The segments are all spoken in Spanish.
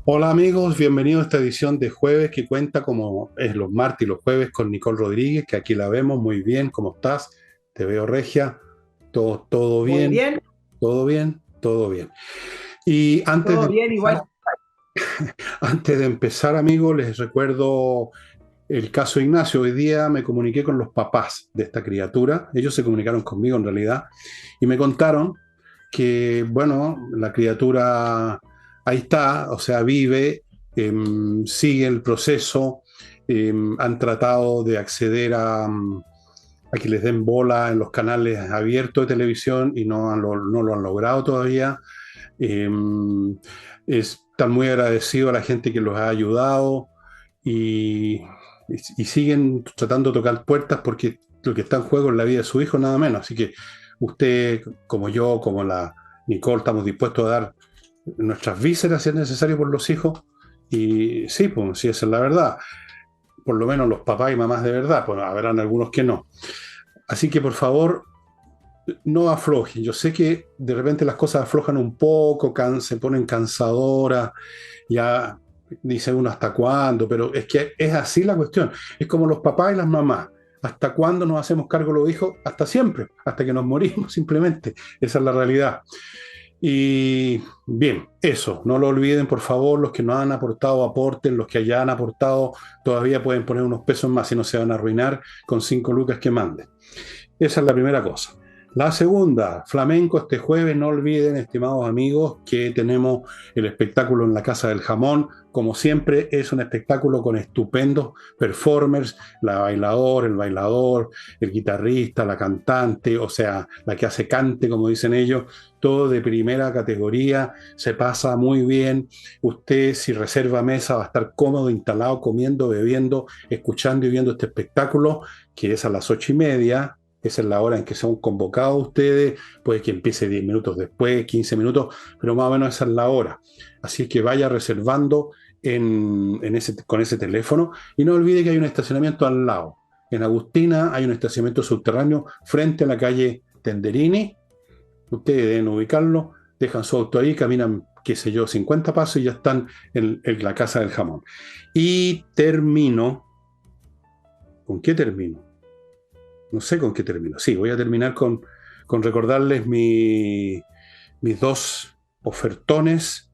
Hola amigos, bienvenidos a esta edición de jueves que cuenta como es los martes y los jueves con Nicole Rodríguez, que aquí la vemos muy bien. ¿Cómo estás? Te veo regia. Todo Muy bien, bien, todo bien, todo bien. Y todo bien, igual. antes de empezar, amigos, les recuerdo el caso Ignacio. Hoy día me comuniqué con los papás de esta criatura. Ellos se comunicaron conmigo en realidad y me contaron que, bueno, la criatura ahí está, o sea, vive, sigue el proceso, han tratado de acceder a que les den bola en los canales abiertos de televisión y no lo han logrado todavía. Eh, Están muy agradecidos a la gente que los ha ayudado y, y siguen tratando de tocar puertas porque lo que está en juego es la vida de su hijo, nada menos. Así que usted, como yo, como la Nicole, estamos dispuestos a dar nuestras vísceras si es necesario por los hijos. Y sí, pues sí, esa es la verdad. Por lo menos los papás y mamás de verdad, pues habrán algunos que no. Así que por favor, no aflojen. Yo sé que de repente las cosas aflojan un poco, se ponen cansadoras, ya dice uno hasta cuándo, pero es que es así la cuestión. Es como los papás y las mamás. ¿Hasta cuándo nos hacemos cargo de los hijos? Hasta siempre, hasta que nos morimos simplemente. Esa es la realidad. Y bien, eso, no lo olviden, por favor, los que nos han aportado, aporten, los que ya han aportado, todavía pueden poner unos pesos más y no se van a arruinar con 5 lucas que manden. Esa es la primera cosa. La segunda, flamenco este jueves, no olviden, estimados amigos, que tenemos el espectáculo en la Casa del Jamón. Como siempre, es un espectáculo con estupendos performers, el bailador, el guitarrista, la cantante, o sea, la que hace cante, como dicen ellos, todo de primera categoría, se pasa muy bien. Usted, si reserva mesa, va a estar cómodo, instalado, comiendo, bebiendo, escuchando y viendo este espectáculo, que es a las 8:30. Esa es la hora en que son convocados ustedes, puede que empiece 10 minutos después, 15 minutos, pero más o menos esa es la hora. Así que vaya reservando con ese teléfono y no olvide que hay un estacionamiento al lado. En Agustina hay un estacionamiento subterráneo frente a la calle Tenderini. Ustedes deben ubicarlo, dejan su auto ahí, caminan, qué sé yo, 50 pasos y ya están en la Casa del Jamón. Y termino. ¿Con qué termino? No sé con qué termino. Sí, voy a terminar con recordarles mis dos ofertones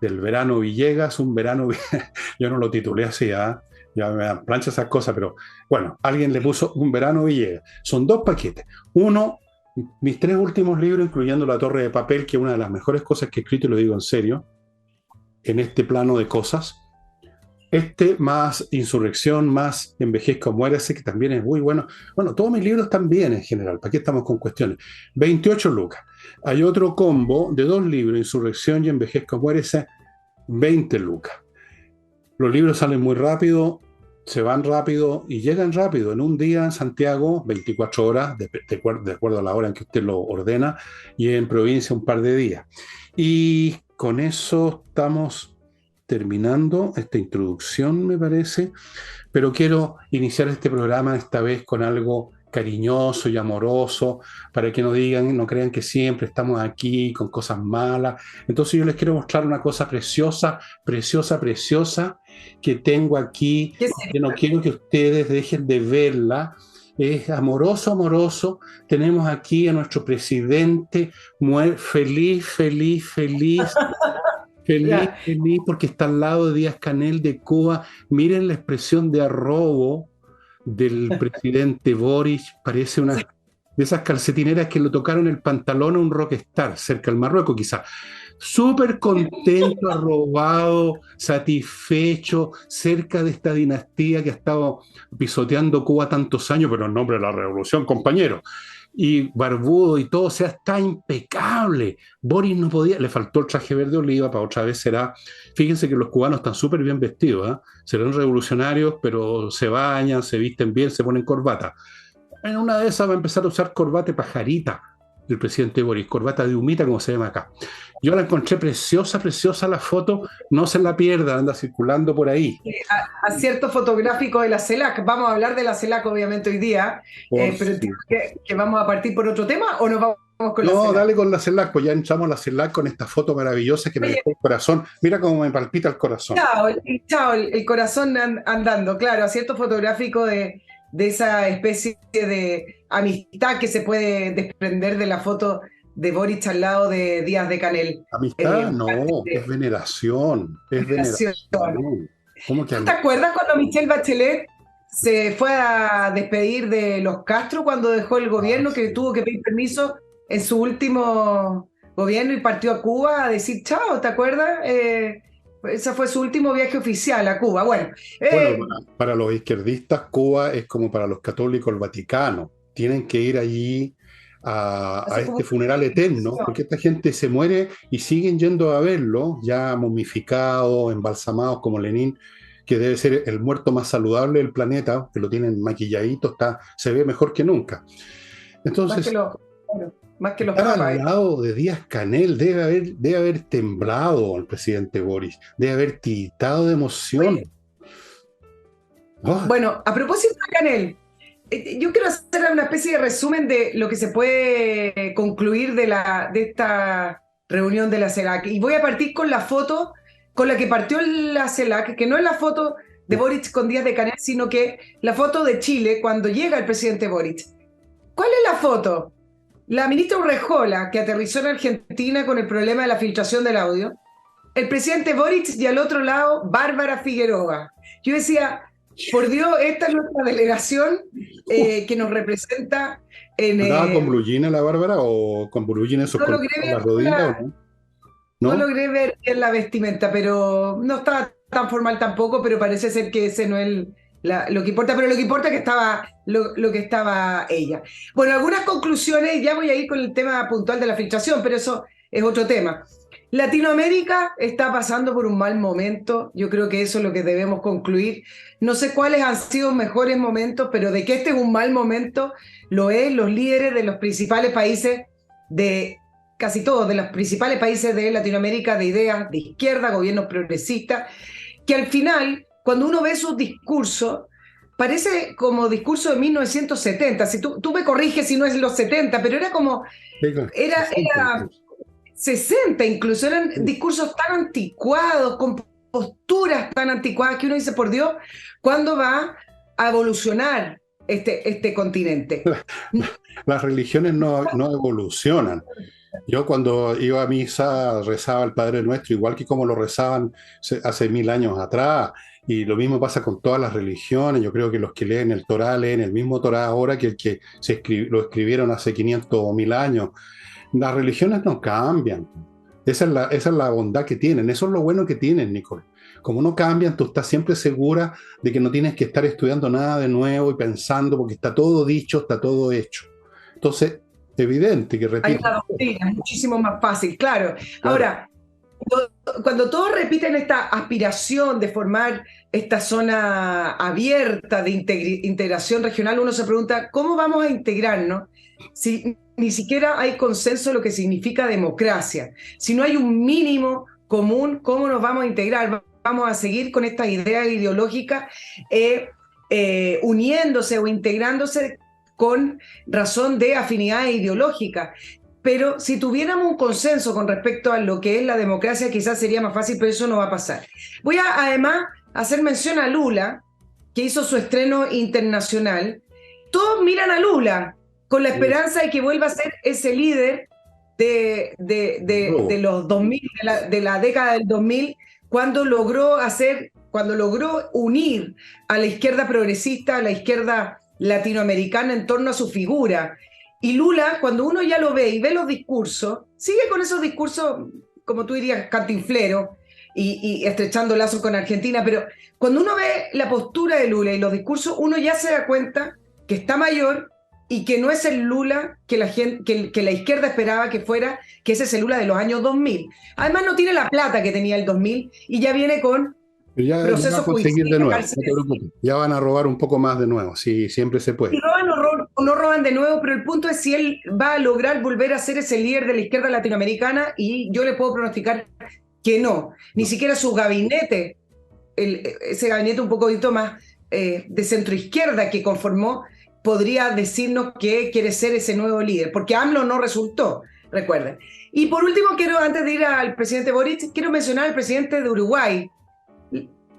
del verano Villegas, un verano, yo no lo titulé así, ¿ah? Ya me dan plancha esas cosas, pero bueno, alguien le puso un verano Villegas. Son dos paquetes. Uno, mis tres últimos libros, incluyendo La Torre de Papel, que es una de las mejores cosas que he escrito, y lo digo en serio, en este plano de cosas. Este más Insurrección, más Envejezca o Muérase, que también es muy bueno. Bueno, todos mis libros también en general, ¿para qué estamos con cuestiones? 28 lucas. Hay otro combo de dos libros, Insurrección y Envejezca o Muérase, 20 lucas. Los libros salen muy rápido, se van rápido y llegan rápido. En un día en Santiago, 24 horas, de acuerdo a la hora en que usted lo ordena, y en provincia un par de días. Y con eso estamos terminando esta introducción, me parece, pero quiero iniciar este programa esta vez con algo cariñoso y amoroso, para que no digan, no crean que siempre estamos aquí con cosas malas. Entonces yo les quiero mostrar una cosa preciosa, preciosa, preciosa que tengo aquí, ¿Qué que no sería? quiero que ustedes dejen de verla. Es amoroso, amoroso. Tenemos aquí a nuestro presidente feliz, feliz, feliz. Feliz, Ya. feliz porque está al lado de Díaz Canel de Cuba. Miren la expresión de arrobo del presidente Boric. Parece una de esas calcetineras que lo tocaron el pantalón a un rockstar cerca del Marruecos, quizás. Súper contento, arrobado, satisfecho, cerca de esta dinastía que ha estado pisoteando Cuba tantos años, pero en nombre de la revolución, compañero. Y barbudo y todo, o sea, está impecable. Boris no podía, le faltó el traje verde oliva, para otra vez será. Fíjense que los cubanos están súper bien vestidos, ¿eh? Serán revolucionarios, pero se bañan, se visten bien, se ponen corbata. En una de esas va a empezar a usar corbata pajarita el presidente Boris, corbata de humita, como se llama acá. Yo la encontré preciosa, preciosa la foto, no se la pierdan, anda circulando por ahí. Acierto fotográfico de la CELAC. Vamos a hablar de la CELAC obviamente hoy día, Por pero entiendo si que vamos a partir por otro tema o nos vamos con la No, CELAC. dale con la CELAC, pues ya entramos a la CELAC con esta foto maravillosa que me Oye, dejó el corazón. Mira cómo me palpita el corazón. chao, chao, el corazón andando, claro, acierto fotográfico de esa especie de amistad que se puede desprender de la foto de Boric al lado de Díaz de Canel. Amistad, Parte no, es de veneración, es generación. veneración. ¿Cómo que ¿Tú te amistad? acuerdas cuando Michelle Bachelet se fue a despedir de los Castro cuando dejó el Ah, gobierno, que sí. tuvo que pedir permiso en su último gobierno y partió a Cuba a decir chao? ¿Te acuerdas? Ese fue su último viaje oficial a Cuba. Bueno, Bueno, eh, para los izquierdistas, Cuba es como para los católicos el Vaticano. Tienen que ir allí a hace como este una funeral eterno, reflexión. porque esta gente se muere y siguen yendo a verlo, ya momificados, embalsamados como Lenin, que debe ser el muerto más saludable del planeta, que lo tienen maquilladito, se ve mejor que nunca. Más que Entonces, los, bueno, más que los estar al papas. lado de Díaz Canel debe haber temblado el presidente Boris, debe haber tiritado de emoción. Oye, ¡Ah! bueno, a propósito de Canel, yo quiero hacer una especie de resumen de lo que se puede concluir de esta reunión de la CELAC. Y voy a partir con la foto con la que partió la CELAC, que no es la foto de Boric con Díaz de Canel, sino que la foto de Chile cuando llega el presidente Boric. ¿Cuál es la foto? La ministra Urrejola, que aterrizó en Argentina con el problema de la filtración del audio. El presidente Boric y al otro lado, Bárbara Figueroa. Yo decía, por Dios, esta es nuestra delegación que nos representa en... ¿Andaba con blue jeans la Bárbara o con blue jeans esos no con logré las ver rodillas o no? no ¿No? logré ver bien la vestimenta, pero no estaba tan formal tampoco, pero parece ser que ese no es lo que importa, pero lo que importa es que estaba lo que estaba ella. Bueno, algunas conclusiones, ya voy a ir con el tema puntual de la filtración, pero eso es otro tema. Latinoamérica está pasando por un mal momento, yo creo que eso es lo que debemos concluir. No sé cuáles han sido mejores momentos, pero de que este es un mal momento, lo es los líderes de los principales países de casi todos de los principales países de Latinoamérica de ideas de izquierda, gobiernos progresistas, que al final, cuando uno ve sus discursos, parece como discurso de 1970. Si tú me corriges si no es los 70, pero era como, Venga, sesenta era incluso. 60 incluso, eran Sí. discursos tan anticuados, con posturas tan anticuadas que uno dice, por Dios, ¿cuándo va a evolucionar este continente? Las religiones no evolucionan. Yo cuando iba a misa rezaba el Padre Nuestro, igual que como lo rezaban hace 1000 años atrás, y lo mismo pasa con todas las religiones. Yo creo que los que leen el Torá leen el mismo Torá ahora que el que lo escribieron hace 500 o 1000 años. Las religiones no cambian. Esa es la bondad que tienen, eso es lo bueno que tienen, Nicole. Como no cambian, tú estás siempre segura de que no tienes que estar estudiando nada de nuevo y pensando, porque está todo dicho, está todo hecho. Entonces, evidente que Hay repiten. una doctrina, es muchísimo más fácil, claro. Claro. Ahora, cuando todos repiten esta aspiración de formar esta zona abierta de integración regional, uno se pregunta, ¿cómo vamos a integrarnos si ni siquiera hay consenso de lo que significa democracia? Si no hay un mínimo común, ¿cómo nos vamos a integrar? Vamos a seguir con esta idea ideológica uniéndose o integrándose con razón de afinidad ideológica. Pero si tuviéramos un consenso con respecto a lo que es la democracia, quizás sería más fácil, pero eso no va a pasar. Voy a además hacer mención a Lula, que hizo su estreno internacional. Todos miran a Lula con la esperanza de que vuelva a ser ese líder de Luego, los 2000, de la década del 2000, cuando logró unir a la izquierda progresista, a la izquierda latinoamericana en torno a su figura. Y Lula, cuando uno ya lo ve y ve los discursos, sigue con esos discursos, como tú dirías, cantinflero y estrechando lazos con Argentina, pero cuando uno ve la postura de Lula y los discursos, uno ya se da cuenta que está mayor y que no es el Lula que la izquierda esperaba que fuera, que ese es el Lula de los años 2000. Además no tiene la plata que tenía el 2000 y ya viene con ya va a procesos conseguir de judiciales, nuevo, no te cárceles. preocupes. Ya van a robar un poco más de nuevo, sí, siempre se Si puede. roban o no roban de nuevo, pero el punto es si él va a lograr volver a ser ese líder de la izquierda latinoamericana y yo le puedo pronosticar que no. Ni No. siquiera su gabinete, ese gabinete un poco más de centroizquierda que conformó, podría decirnos que quiere ser ese nuevo líder, porque AMLO no resultó, recuerden. Y por último, antes de ir al presidente Boric, quiero mencionar al presidente de Uruguay.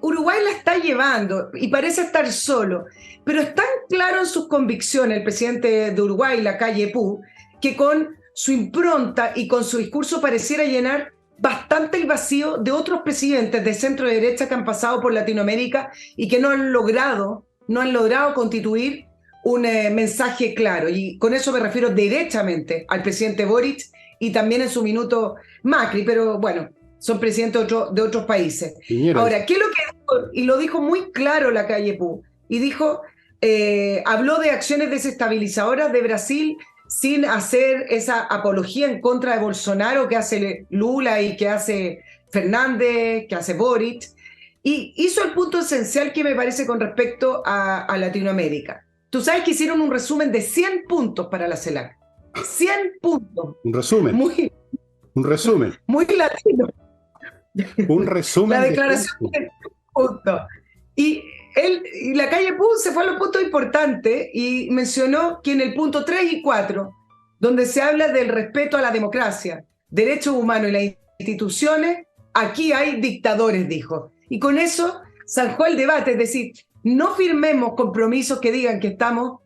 Uruguay la está llevando y parece estar solo, pero es tan claro en sus convicciones el presidente de Uruguay, Lacalle Pou, que con su impronta y con su discurso pareciera llenar bastante el vacío de otros presidentes de centro derecha que han pasado por Latinoamérica y que no han logrado constituir un mensaje claro. Y con eso me refiero derechamente al presidente Boric y también en su minuto Macri, pero bueno, son presidentes de otros países. Piñera. Ahora, ¿qué es lo que dijo? Y lo dijo muy claro Lacalle Pou, y dijo, habló de acciones desestabilizadoras de Brasil sin hacer esa apología en contra de Bolsonaro que hace Lula y que hace Fernández, que hace Boric, y hizo el punto esencial que me parece con respecto a Latinoamérica. Tú sabes que hicieron un resumen de 100 puntos para la CELAC. 100 puntos. Un resumen. Un resumen. Muy latino. Un resumen. La declaración de puntos. Y Lacalle Pou se fue a los puntos importantes y mencionó que en el punto 3 y 4, donde se habla del respeto a la democracia, derechos humanos y las instituciones, aquí hay dictadores, dijo. Y con eso zanjó el debate, es decir, no firmemos compromisos que digan que estamos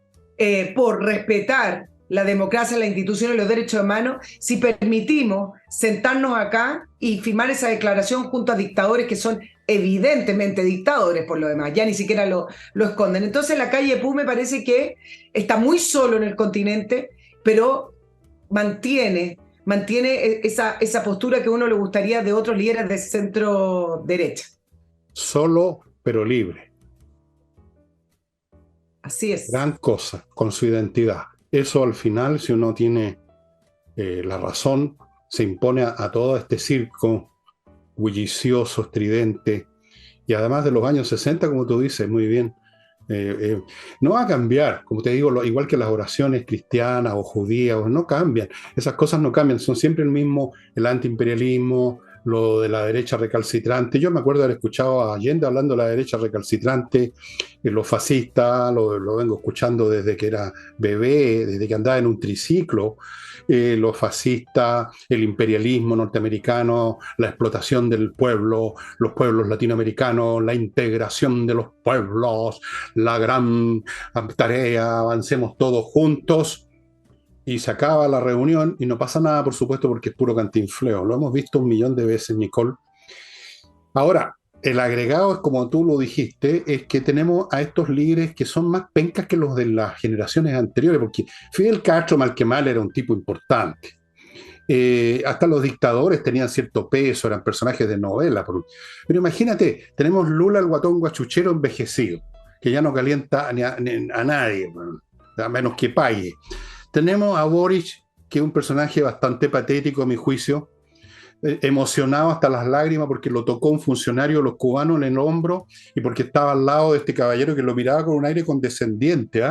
por respetar la democracia, las instituciones y los derechos humanos si permitimos sentarnos acá y firmar esa declaración junto a dictadores que son evidentemente dictadores por lo demás, ya ni siquiera lo esconden. Entonces Lacalle Pou me parece que está muy solo en el continente, pero mantiene esa postura que a uno le gustaría de otros líderes de centro derecha. Solo pero libre. Así es. Gran cosa, con su identidad. Eso al final, si uno tiene la razón, se impone a todo este circo bullicioso, estridente, y además de los años 60, como tú dices, muy bien, no va a cambiar, como te digo, igual que las oraciones cristianas o judías, no cambian, esas cosas no cambian, son siempre el mismo, el antiimperialismo, lo de la derecha recalcitrante. Yo me acuerdo de haber escuchado a Allende hablando de la derecha recalcitrante, los fascistas, lo vengo escuchando desde que era bebé, desde que andaba en un triciclo, los fascistas, el imperialismo norteamericano, la explotación del pueblo, los pueblos latinoamericanos, la integración de los pueblos, la gran tarea, avancemos todos juntos. Y se acaba la reunión y no pasa nada, por supuesto, porque es puro cantinfleo. Lo hemos visto 1.000.000 de veces, Nicole. Ahora, el agregado es, como tú lo dijiste, es que tenemos a estos líderes que son más pencas que los de las generaciones anteriores, porque Fidel Castro, mal que mal, era un tipo importante. Hasta los dictadores tenían cierto peso, eran personajes de novela. Pero imagínate, tenemos Lula, el guatón guachuchero envejecido, que ya no calienta a nadie, bueno, a menos que pague. Tenemos a Boric, que es un personaje bastante patético a mi juicio, emocionado hasta las lágrimas porque lo tocó un funcionario de los cubanos en el hombro y porque estaba al lado de este caballero que lo miraba con un aire condescendiente.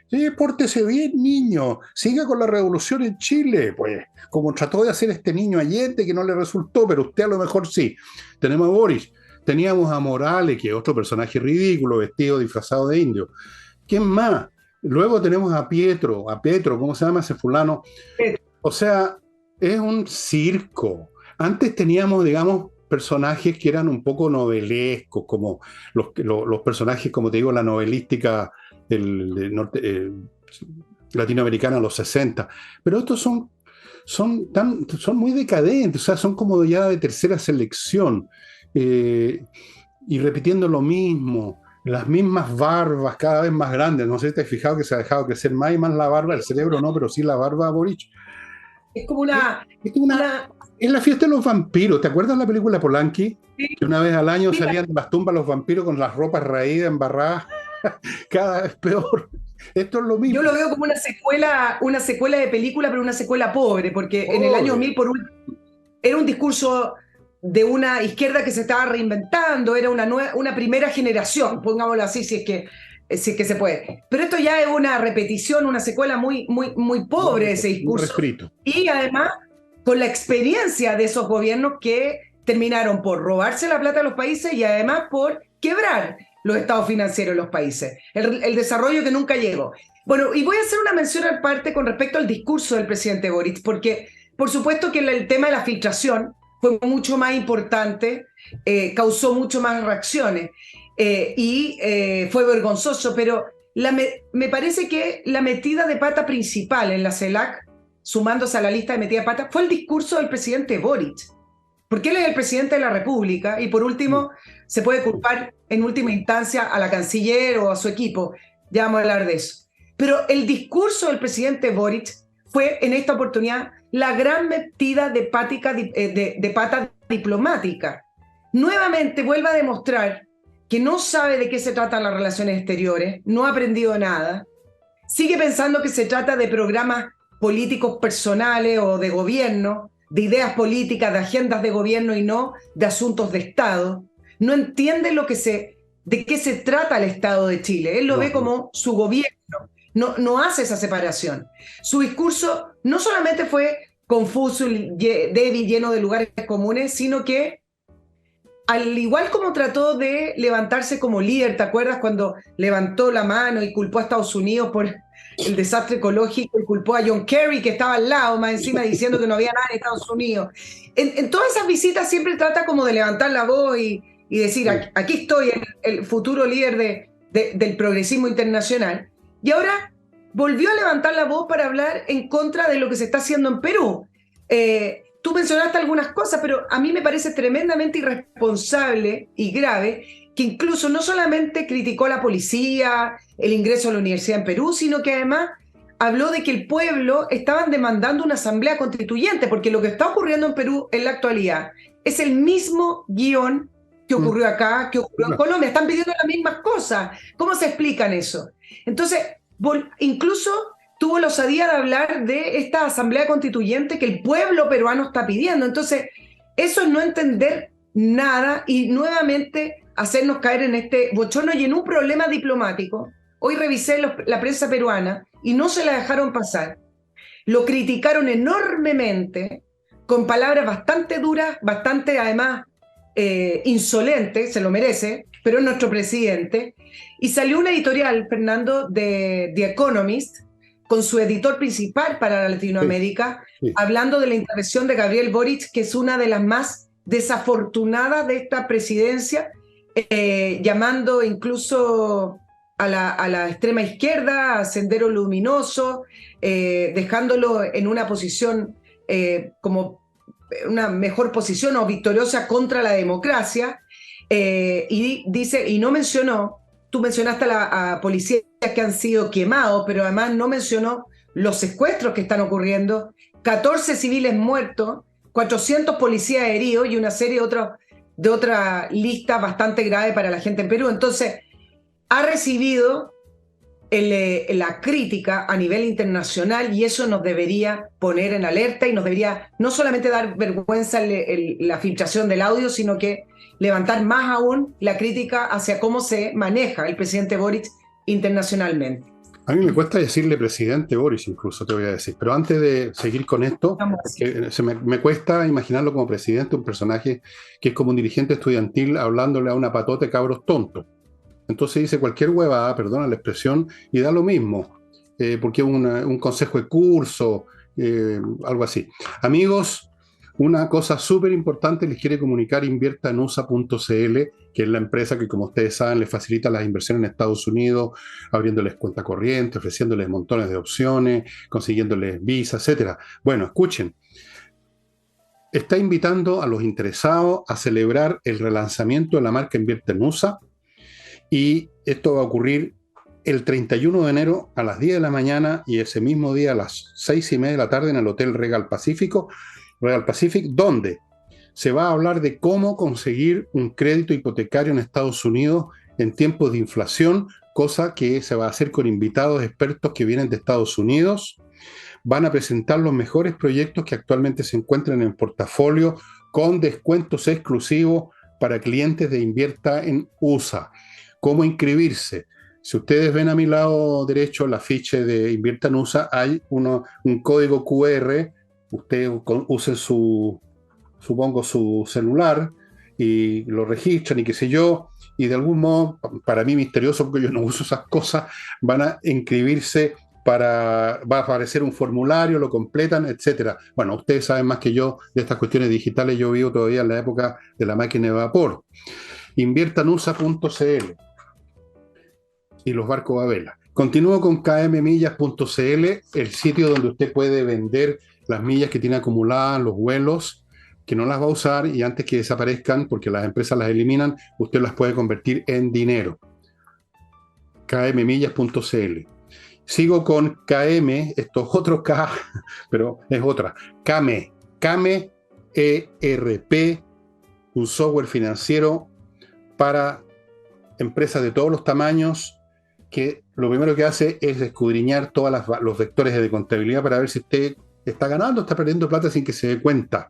Sí, pórtese bien, niño, siga con la revolución en Chile, pues, como trató de hacer este niño Allende, que no le resultó, pero usted a lo mejor sí. Tenemos a Boric, teníamos a Morales, que es otro personaje ridículo, vestido, disfrazado de indio. ¿Quién más? Luego tenemos a Pietro, ¿cómo se llama ese fulano? O sea, es un circo. Antes teníamos, digamos, personajes que eran un poco novelescos, como los personajes, como te digo, la novelística latinoamericana de los 60. Pero estos son muy decadentes, o sea, son como ya de tercera selección, y repitiendo lo mismo. Las mismas barbas cada vez más grandes. No sé si te has fijado que se ha dejado crecer más y más la barba, el cerebro no, pero sí la barba, Boric. Es como una... Es la fiesta de los vampiros. ¿Te acuerdas de la película Polanski? Sí. Que una vez al año salían de las tumbas los vampiros con las ropas raídas, embarradas. Cada vez peor. Esto es lo mismo. Yo lo veo como una secuela de película, pero una secuela pobre, porque en el año 2000 era un discurso de una izquierda que se estaba reinventando, era una primera generación, pongámoslo así, si es que se puede. Pero esto ya es una repetición, una secuela muy pobre de ese discurso. Y además, con la experiencia de esos gobiernos que terminaron por robarse la plata a los países y además por quebrar. los estados financieros de los países, el desarrollo que nunca llegó. Bueno, y voy a hacer una mención aparte con respecto al discurso del presidente Boric, porque por supuesto que el tema de la filtración fue mucho más importante, causó mucho más reacciones y fue vergonzoso, pero me parece que la metida de pata principal en la CELAC, sumándose a la lista de metida de pata, fue el discurso del presidente Boric, porque él es el presidente de la República y por último se puede culpar en última instancia a la canciller o a su equipo, ya vamos a hablar de eso. Pero el discurso del presidente Boric fue en esta oportunidad la gran metida de pata diplomática. Nuevamente vuelve a demostrar que no sabe de qué se tratan las relaciones exteriores, no ha aprendido nada, sigue pensando que se trata de programas políticos personales o de gobierno, de ideas políticas, de agendas de gobierno y no de asuntos de Estado. No entiende de qué se trata el Estado de Chile. Él lo ve como su gobierno. No hace esa separación. Su discurso no solamente fue confuso, débil, lleno de lugares comunes, sino que al igual como trató de levantarse como líder, ¿te acuerdas cuando levantó la mano y culpó a Estados Unidos por el desastre ecológico y culpó a John Kerry, que estaba al lado, más encima diciendo que no había nada en Estados Unidos? En todas esas visitas siempre trata como de levantar la voz y decir, aquí estoy, el futuro líder del progresismo internacional. Y ahora volvió a levantar la voz para hablar en contra de lo que se está haciendo en Perú. Tú mencionaste algunas cosas, pero a mí me parece tremendamente irresponsable y grave que incluso no solamente criticó a la policía, el ingreso a la universidad en Perú, sino que además habló de que el pueblo estaban demandando una asamblea constituyente, porque lo que está ocurriendo en Perú en la actualidad es el mismo guión que ocurrió acá, que ocurrió en Colombia. Están pidiendo las mismas cosas. ¿Cómo se explican eso? Entonces, incluso tuvo la osadía de hablar de esta asamblea constituyente que el pueblo peruano está pidiendo. Entonces, eso es no entender nada y nuevamente hacernos caer en este bochorno y en un problema diplomático. Hoy revisé la prensa peruana y no se la dejaron pasar. Lo criticaron enormemente, con palabras bastante duras, bastante además insolentes, se lo merece, pero es nuestro presidente. Y salió una editorial, Fernando, de The Economist, con su editor principal para Latinoamérica, sí. Hablando de la intervención de Gabriel Boric, que es una de las más desafortunadas de esta presidencia, llamando incluso a la extrema izquierda, a Sendero Luminoso, dejándolo en una posición como una mejor posición o victoriosa contra la democracia, y dice, y no mencionó, tú mencionaste a policías que han sido quemados, pero además no mencionó los secuestros que están ocurriendo, 14 civiles muertos, 400 policías heridos y una serie de otra lista bastante grave para la gente en Perú. Entonces, ha recibido la crítica a nivel internacional y eso nos debería poner en alerta y nos debería no solamente dar vergüenza la filtración del audio, sino que levantar más aún la crítica hacia cómo se maneja el presidente Boric internacionalmente. A mí me cuesta decirle presidente Boric, incluso te voy a decir, pero antes de seguir con esto, me cuesta imaginarlo como presidente, un personaje que es como un dirigente estudiantil hablándole a una patota de cabros tontos. Entonces dice cualquier huevada, perdona la expresión, y da lo mismo, porque es un consejo de curso, algo así. Amigos, una cosa súper importante les quiere comunicar inviertanusa.cl, que es la empresa que, como ustedes saben, les facilita las inversiones en Estados Unidos, abriéndoles cuenta corriente, ofreciéndoles montones de opciones, consiguiéndoles visa, etc. Bueno, escuchen. Está invitando a los interesados a celebrar el relanzamiento de la marca Invierte en USA, y esto va a ocurrir el 31 de enero a las 10 de la mañana y ese mismo día a las 6:30 de la tarde en el Hotel Regal Pacific, donde se va a hablar de cómo conseguir un crédito hipotecario en Estados Unidos en tiempos de inflación, cosa que se va a hacer con invitados expertos que vienen de Estados Unidos. Van a presentar los mejores proyectos que actualmente se encuentran en el portafolio con descuentos exclusivos para clientes de Invierta en USA. ¿Cómo inscribirse? Si ustedes ven a mi lado derecho el afiche de Invierta en USA, hay un código QR. Ustedes usen supongo su celular y lo registran y qué sé yo, y de algún modo, para mí misterioso, porque yo no uso esas cosas, van a inscribirse va a aparecer un formulario, lo completan, etcétera. Bueno, ustedes saben más que yo de estas cuestiones digitales, yo vivo todavía en la época de la máquina de vapor. Inviertanusa.cl y los barcos a vela. Continúo con kmmillas.cl, el sitio donde usted puede vender las millas que tiene acumuladas, los vuelos, que no las va a usar y antes que desaparezcan, porque las empresas las eliminan, usted las puede convertir en dinero. kmmillas.cl. Sigo con KM, esto es otro K, pero es otra. Kame ERP, un software financiero para empresas de todos los tamaños, que lo primero que hace es escudriñar todos los vectores de contabilidad para ver si usted está ganando o está perdiendo plata sin que se dé cuenta.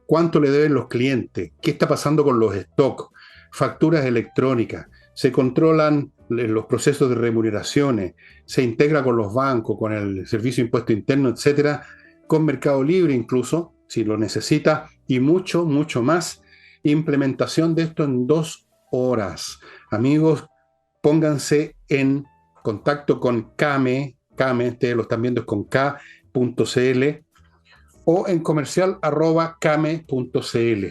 ¿Cuánto le deben los clientes? ¿Qué está pasando con los stocks? Facturas electrónicas. Se controlan los procesos de remuneraciones, se integra con los bancos, con el Servicio de Impuesto Interno, etcétera, con Mercado Libre incluso, si lo necesita, y mucho, mucho más. Implementación de esto en 2 horas. Amigos, pónganse en contacto con Kame, ustedes lo están viendo, es con K.cl, o en comercial@kame.cl.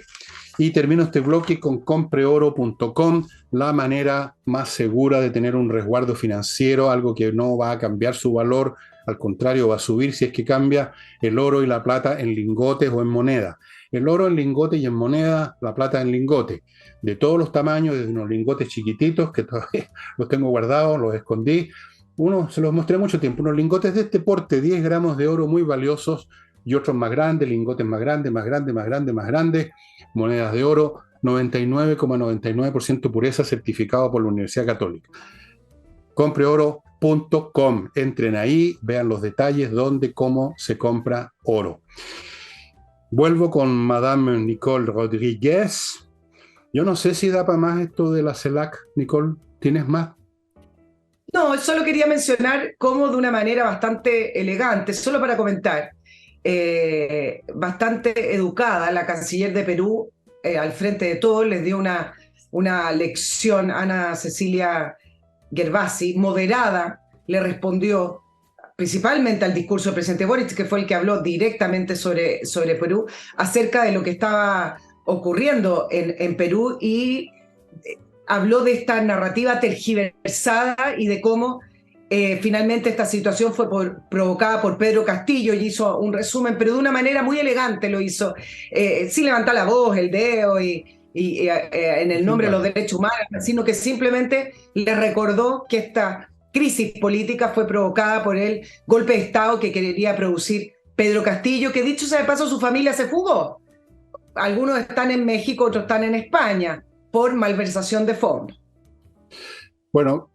Y termino este bloque con compreoro.com, la manera más segura de tener un resguardo financiero, algo que no va a cambiar su valor, al contrario, va a subir si es que cambia el oro y la plata en lingotes o en moneda. El oro en lingotes y en moneda, la plata en lingotes, de todos los tamaños, desde unos lingotes chiquititos, que todavía los tengo guardados, los escondí. Se los mostré mucho tiempo, unos lingotes de este porte, 10 gramos de oro muy valiosos, y otros más grandes, lingotes más grandes, más grandes, más grandes, más grandes, monedas de oro, 99,99% pureza, certificado por la Universidad Católica. Compreoro.com, entren ahí, vean los detalles, dónde, cómo se compra oro. Vuelvo con Madame Nicole Rodríguez. Yo no sé si da para más esto de la CELAC, Nicole, ¿tienes más? No, solo quería mencionar cómo de una manera bastante elegante, solo para comentar, bastante educada, la canciller de Perú, al frente de todos, les dio una lección a Ana Cecilia Gervasi, moderada, le respondió principalmente al discurso del presidente Boric, que fue el que habló directamente sobre Perú, acerca de lo que estaba ocurriendo en Perú, y habló de esta narrativa tergiversada y de cómo finalmente esta situación fue provocada por Pedro Castillo, y hizo un resumen, pero de una manera muy elegante lo hizo, sin levantar la voz, el dedo y en el nombre de los derechos humanos, sino que simplemente le recordó que esta crisis política fue provocada por el golpe de Estado que quería producir Pedro Castillo, que dicho sea de paso, su familia se fugó. Algunos están en México, otros están en España, por malversación de fondos. Bueno,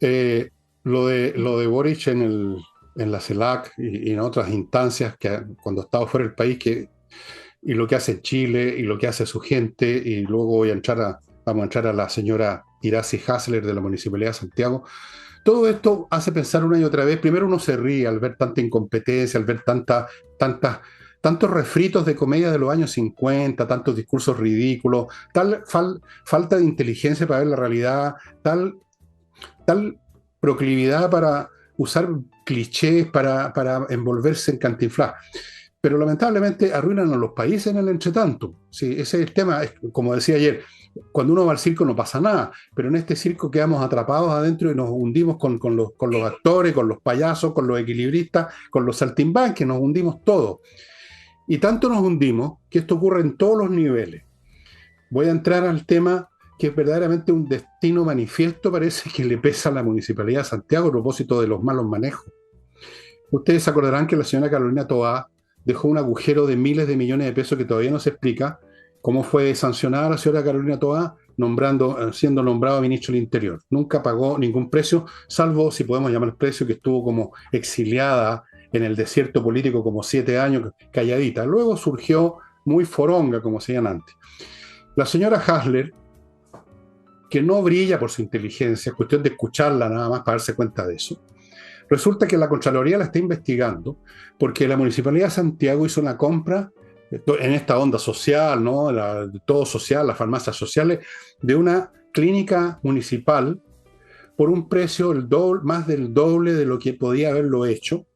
lo de Boric en la CELAC y en otras instancias, que cuando ha estado fuera del país, y lo que hace en Chile y lo que hace su gente, y luego vamos a entrar a la señora Iracy Hasler de la Municipalidad de Santiago. Todo esto hace pensar una y otra vez. Primero uno se ríe al ver tanta incompetencia, al ver tantos refritos de comedia de los años 50, tantos discursos ridículos, tal falta de inteligencia para ver la realidad, tal proclividad para usar clichés, para envolverse en cantinflás. Pero lamentablemente arruinan a los países en el entretanto. Sí, ese es el tema. Como decía ayer, cuando uno va al circo no pasa nada, pero en este circo quedamos atrapados adentro y nos hundimos con los actores, con los payasos, con los equilibristas, con los saltimbanques, nos hundimos todos. Y tanto nos hundimos que esto ocurre en todos los niveles. Voy a entrar al tema que es verdaderamente un destino manifiesto, parece que le pesa a la Municipalidad de Santiago a propósito de los malos manejos. Ustedes se acordarán que la señora Carolina Toá dejó un agujero de miles de millones de pesos que todavía no se explica cómo fue sancionada la señora Carolina Toá siendo nombrado ministro del Interior. Nunca pagó ningún precio, salvo, si podemos llamar precio, que estuvo como exiliada en el desierto político como 7 años, calladita. Luego surgió muy foronga, como se llama antes. La señora Hasler, que no brilla por su inteligencia, es cuestión de escucharla nada más para darse cuenta de eso. Resulta que la Contraloría la está investigando porque la Municipalidad de Santiago hizo una compra en esta onda social, ¿no? Todo social, las farmacias sociales, de una clínica municipal por un precio más del doble de lo que podía haberlo hecho,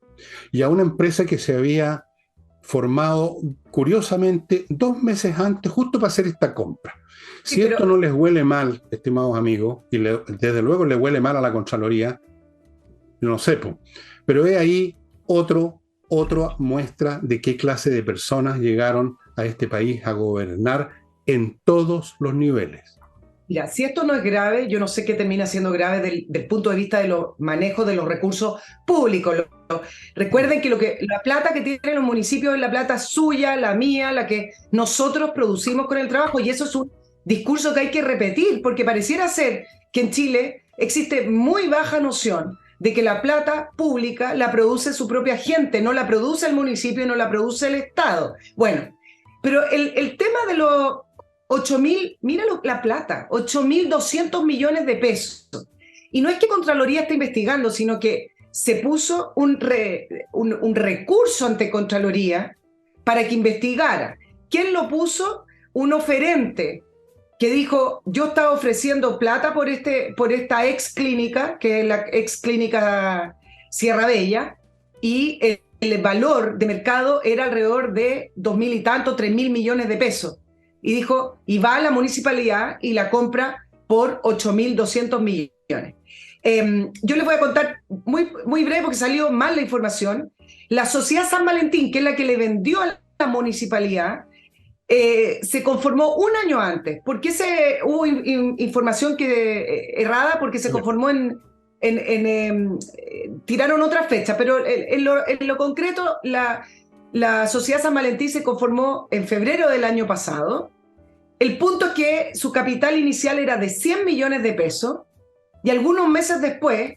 y a una empresa que se había formado curiosamente 2 meses antes, justo para hacer esta compra. Sí, Si pero esto no les huele mal, estimados amigos, y desde luego le huele mal a la Contraloría, no sé, pero es ahí otra muestra de qué clase de personas llegaron a este país a gobernar en todos los niveles. mira, si esto no es grave, yo no sé qué termina siendo grave del punto de vista de los manejos de los recursos públicos. Recuerden que la plata que tienen los municipios es la plata suya, la mía, la que nosotros producimos con el trabajo, y eso es un discurso que hay que repetir, porque pareciera ser que en Chile existe muy baja noción de que la plata pública la produce su propia gente, no la produce el municipio, no la produce el Estado. Bueno, pero el tema de los 8.000, míralo la plata, 8.200 millones de pesos. Y no es que Contraloría esté investigando, sino que se puso un recurso ante Contraloría para que investigara. ¿Quién lo puso? Un oferente que dijo, yo estaba ofreciendo plata por esta ex clínica, que es la ex clínica Sierra Bella, y el valor de mercado era alrededor de 2.000 y tanto, 3.000 millones de pesos. Y dijo, y va a la municipalidad y la compra por 8.200 millones. Yo les voy a contar muy, muy breve porque salió mal la información. La Sociedad San Valentín, que es la que le vendió a la municipalidad, se conformó un año antes. ¿Por qué hubo información errada? Porque se conformó tiraron otra fecha, pero en lo concreto la Sociedad San Valentín se conformó en febrero del año pasado. El punto es que su capital inicial era de 100 millones de pesos y algunos meses después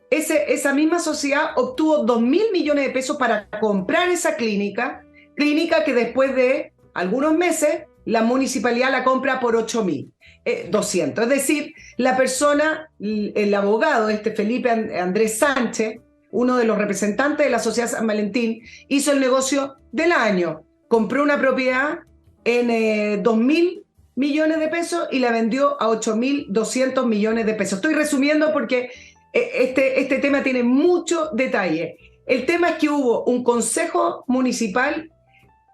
esa misma sociedad obtuvo 2.000 millones de pesos para comprar esa clínica que después de algunos meses la municipalidad la compra por 8.200. Es decir, la persona, el abogado, Felipe Andrés Sánchez, uno de los representantes de la Sociedad San Valentín, hizo el negocio del año. Compró una propiedad en 2.000 millones de pesos y la vendió a 8.200 millones de pesos. Estoy resumiendo porque este tema tiene mucho detalle. El tema es que hubo un consejo municipal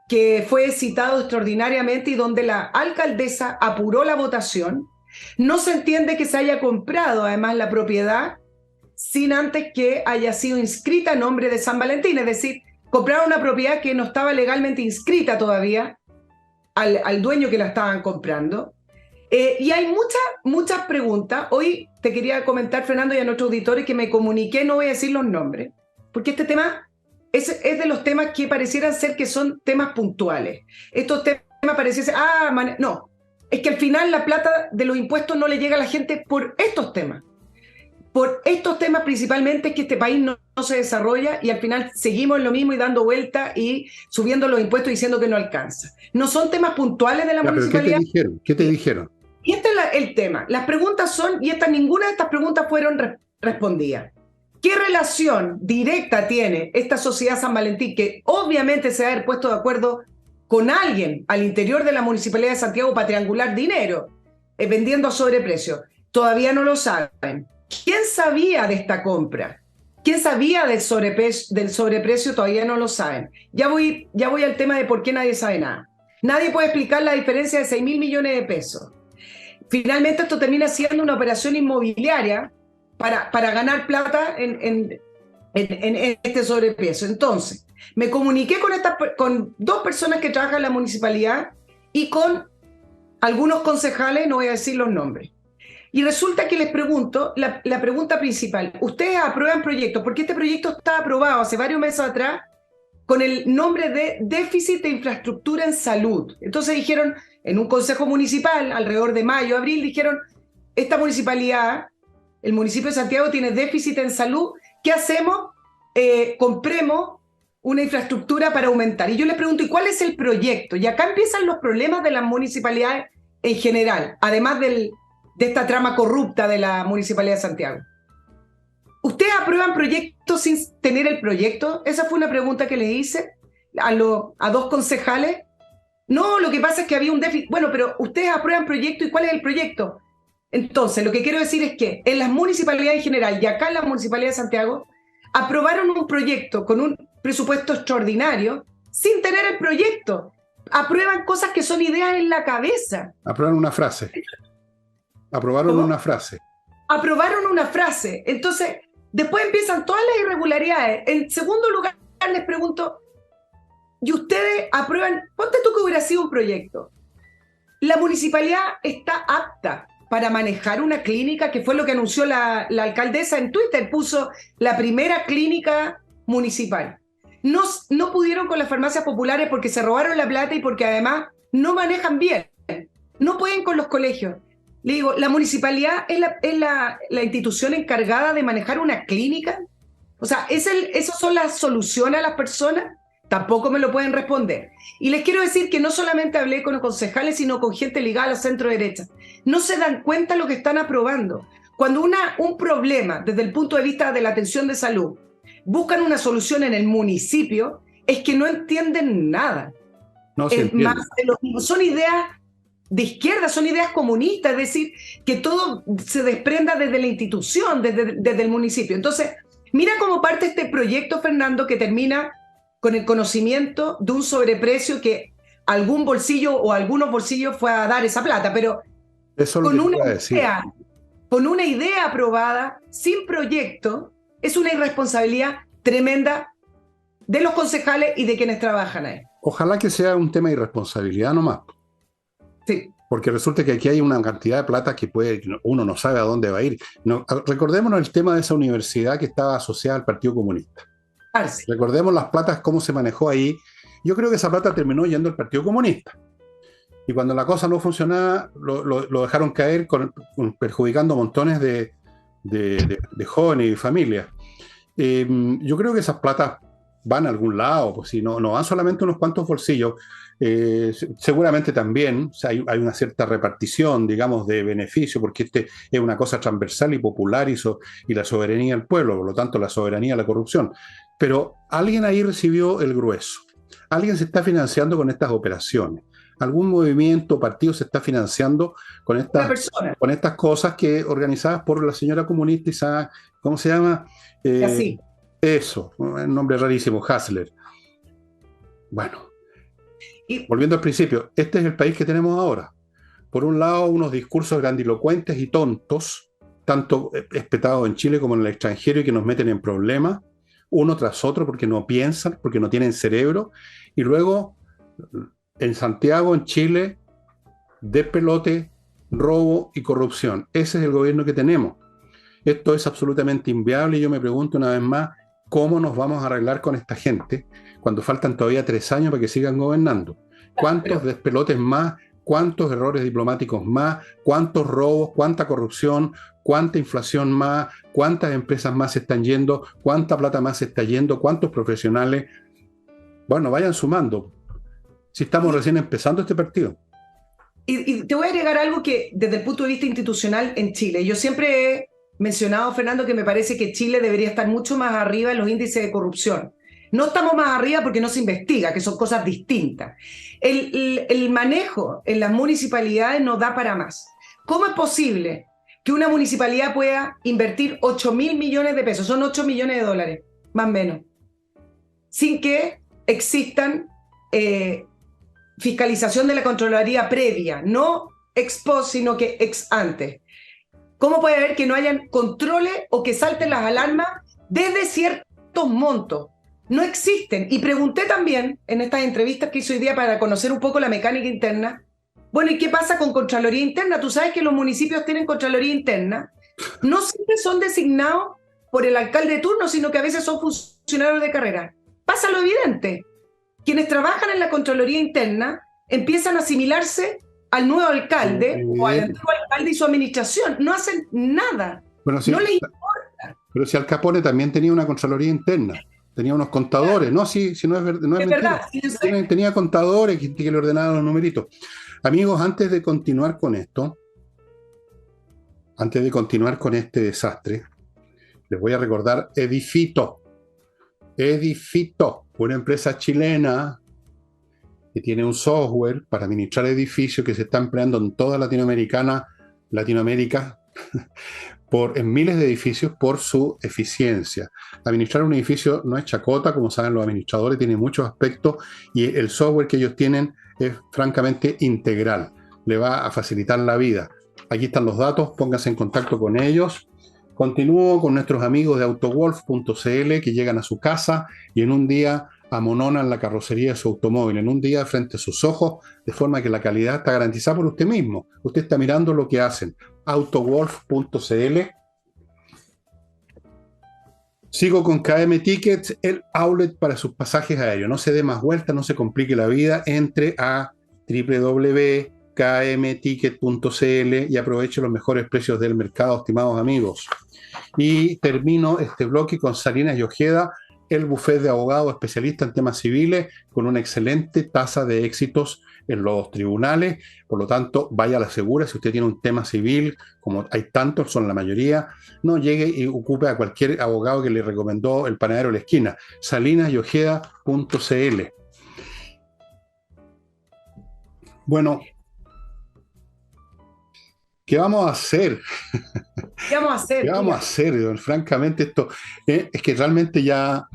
que fue citado extraordinariamente y donde la alcaldesa apuró la votación. No se entiende que se haya comprado además la propiedad sin antes que haya sido inscrita a nombre de San Valentín, es decir, compraron una propiedad que no estaba legalmente inscrita todavía al dueño que la estaban comprando. Y hay muchas preguntas. Hoy te quería comentar, Fernando, y a nuestros auditores que me comuniqué, no voy a decir los nombres, porque este tema es de los temas que parecieran ser que son temas puntuales. Estos temas pareciesen, no, es que al final la plata de los impuestos no le llega a la gente por estos temas. Por estos temas principalmente es que este país no se desarrolla y al final seguimos en lo mismo y dando vueltas y subiendo los impuestos diciendo que no alcanza. No son temas puntuales de la municipalidad. ¿Qué te dijeron? Y este es el tema. Las preguntas son, y ninguna de estas preguntas fueron respondidas. ¿Qué relación directa tiene esta Sociedad San Valentín, que obviamente se va a haber puesto de acuerdo con alguien al interior de la Municipalidad de Santiago para triangular dinero, vendiendo a sobreprecio? Todavía no lo saben. ¿Quién sabía de esta compra? ¿Quién sabía del sobreprecio? Todavía no lo saben. Ya voy al tema de por qué nadie sabe nada. Nadie puede explicar la diferencia de 6.000 millones de pesos. Finalmente esto termina siendo una operación inmobiliaria para ganar plata en este sobreprecio. Entonces, me comuniqué con 2 personas que trabajan en la municipalidad y con algunos concejales, no voy a decir los nombres. Y resulta que les pregunto, la pregunta principal, ¿ustedes aprueban proyectos? Porque este proyecto está aprobado hace varios meses atrás con el nombre de déficit de infraestructura en salud. Entonces dijeron, en un consejo municipal, alrededor de mayo, abril, dijeron, esta municipalidad, el municipio de Santiago tiene déficit en salud, ¿qué hacemos? Compremos una infraestructura para aumentar. Y yo les pregunto, ¿y cuál es el proyecto? Y acá empiezan los problemas de las municipalidades en general, además de esta trama corrupta de la Municipalidad de Santiago. ¿Ustedes aprueban proyectos sin tener el proyecto? Esa fue una pregunta que les hice a 2 concejales. No, lo que pasa es que había un déficit. Bueno, pero ustedes aprueban proyecto, ¿y cuál es el proyecto? Entonces, lo que quiero decir es que en las municipalidades en general y acá en la Municipalidad de Santiago, aprobaron un proyecto con un presupuesto extraordinario sin tener el proyecto. Aprueban cosas que son ideas en la cabeza. Aprobaron una frase. Aprobaron ¿Cómo? una frase. Aprobaron una frase. Entonces, después empiezan todas las irregularidades. En segundo lugar, les pregunto, ¿y ustedes aprueban? Ponte tú que hubiera sido un proyecto. La municipalidad está apta para manejar una clínica, que fue lo que anunció la alcaldesa en Twitter, puso la primera clínica municipal. No pudieron con las farmacias populares porque se robaron la plata y porque además no manejan bien. No pueden con los colegios. Le digo, ¿la municipalidad es la institución encargada de manejar una clínica? O sea, ¿esas son las soluciones a las personas? Tampoco me lo pueden responder. Y les quiero decir que no solamente hablé con los concejales, sino con gente ligada a la centro derecha. No se dan cuenta de lo que están aprobando. Cuando un problema, desde el punto de vista de la atención de salud, buscan una solución en el municipio, es que no entienden nada. No se entiende. Son ideas de izquierda, son ideas comunistas, es decir, que todo se desprenda desde la institución, desde el municipio. Entonces, mira cómo parte este proyecto, Fernando, que termina con el conocimiento de un sobreprecio que algún bolsillo o algunos bolsillos fue a dar esa plata, pero Eso con es con una idea aprobada, sin proyecto, es una irresponsabilidad tremenda de los concejales y de quienes trabajan ahí. Ojalá que sea un tema de irresponsabilidad nomás. Sí. Porque resulta que aquí hay una cantidad de plata que uno no sabe a dónde va a ir. No, recordémonos el tema de esa universidad que estaba asociada al Partido Comunista. Arce. Recordemos las platas, cómo se manejó ahí. Yo creo que esa plata terminó yendo al Partido Comunista. Y cuando la cosa no funcionaba, lo dejaron caer perjudicando montones de jóvenes y familias. Yo creo que esas platas van a algún lado, pues si no van solamente unos cuantos bolsillos. Seguramente también, o sea, hay una cierta repartición, digamos, de beneficio, porque es una cosa transversal y popular y la soberanía del pueblo, por lo tanto la soberanía la corrupción. Pero alguien ahí recibió el grueso. Alguien se está financiando con estas operaciones. Algún movimiento, partido se está financiando con estas cosas que organizadas por la señora comunista, ¿cómo se llama? Así. Eso, un nombre rarísimo, Hassler. Bueno, volviendo al principio, este es el país que tenemos ahora. Por un lado, unos discursos grandilocuentes y tontos, tanto espetados en Chile como en el extranjero, y que nos meten en problemas, uno tras otro, porque no piensan, porque no tienen cerebro, y luego en Santiago, en Chile, despelote, robo y corrupción. Ese es el gobierno que tenemos. Esto es absolutamente inviable y yo me pregunto una vez más, ¿cómo nos vamos a arreglar con esta gente cuando faltan todavía 3 años para que sigan gobernando? ¿Cuántos despelotes más? ¿Cuántos errores diplomáticos más? ¿Cuántos robos? ¿Cuánta corrupción? ¿Cuánta inflación más? ¿Cuántas empresas más se están yendo? ¿Cuánta plata más se está yendo? ¿Cuántos profesionales? Bueno, vayan sumando. Si estamos recién empezando este partido. Y te voy a agregar algo que desde el punto de vista institucional en Chile, yo siempre he mencionado, Fernando, que me parece que Chile debería estar mucho más arriba en los índices de corrupción. No estamos más arriba porque no se investiga, que son cosas distintas. El manejo en las municipalidades no da para más. ¿Cómo es posible que una municipalidad pueda invertir 8.000 millones de pesos, son 8 millones de dólares, más o menos, sin que existan fiscalización de la Contraloría previa, no ex post, sino que ex ante? ¿Cómo puede haber que no hayan controles o que salten las alarmas desde ciertos montos? No existen. Y pregunté también en estas entrevistas que hice hoy día para conocer un poco la mecánica interna. Bueno, ¿y qué pasa con Contraloría Interna? Tú sabes que los municipios tienen Contraloría Interna. No siempre son designados por el alcalde de turno, sino que a veces son funcionarios de carrera. Pasa lo evidente. Quienes trabajan en la Contraloría Interna empiezan a asimilarse al nuevo alcalde o al antiguo alcalde y su administración. No hacen nada. Bueno, sí, no les importa. Pero si Al Capone también tenía una Contraloría Interna, tenía unos contadores. No, sí, no es mentira. Verdad, sí, tenía contadores que le ordenaban los numeritos. Amigos, antes de continuar con esto, antes de continuar con este desastre, les voy a recordar Edifito, una empresa chilena que tiene un software para administrar edificios que se está empleando en toda Latinoamérica Latinoamérica en miles de edificios por su eficiencia. Administrar un edificio no es chacota, como saben los administradores, tiene muchos aspectos y el software que ellos tienen es francamente integral, le va a facilitar la vida. Aquí están los datos, pónganse en contacto con ellos. Continúo con nuestros amigos de autowolf.cl que llegan a su casa y en un día amononan la carrocería de su automóvil, en un día frente a sus ojos, de forma que la calidad está garantizada por usted mismo. Usted está mirando lo que hacen. Autowolf.cl. Sigo con KM Tickets, el outlet para sus pasajes aéreos. No se dé más vueltas, no se complique la vida. Entre a www.kmticket.cl y aproveche los mejores precios del mercado, estimados amigos. Y termino este bloque con Salinas y Ojeda, el bufete de abogados especialista en temas civiles, con una excelente tasa de éxitos en los tribunales. Por lo tanto, vaya a la segura. Si usted tiene un tema civil, como hay tantos, son la mayoría, no llegue y ocupe a cualquier abogado que le recomendó el panadero de la esquina. salinasyojeda.cl. Bueno, ¿qué vamos a hacer? ¿Qué vamos a hacer? ¿Qué vamos a hacer? Francamente, esto es que realmente ya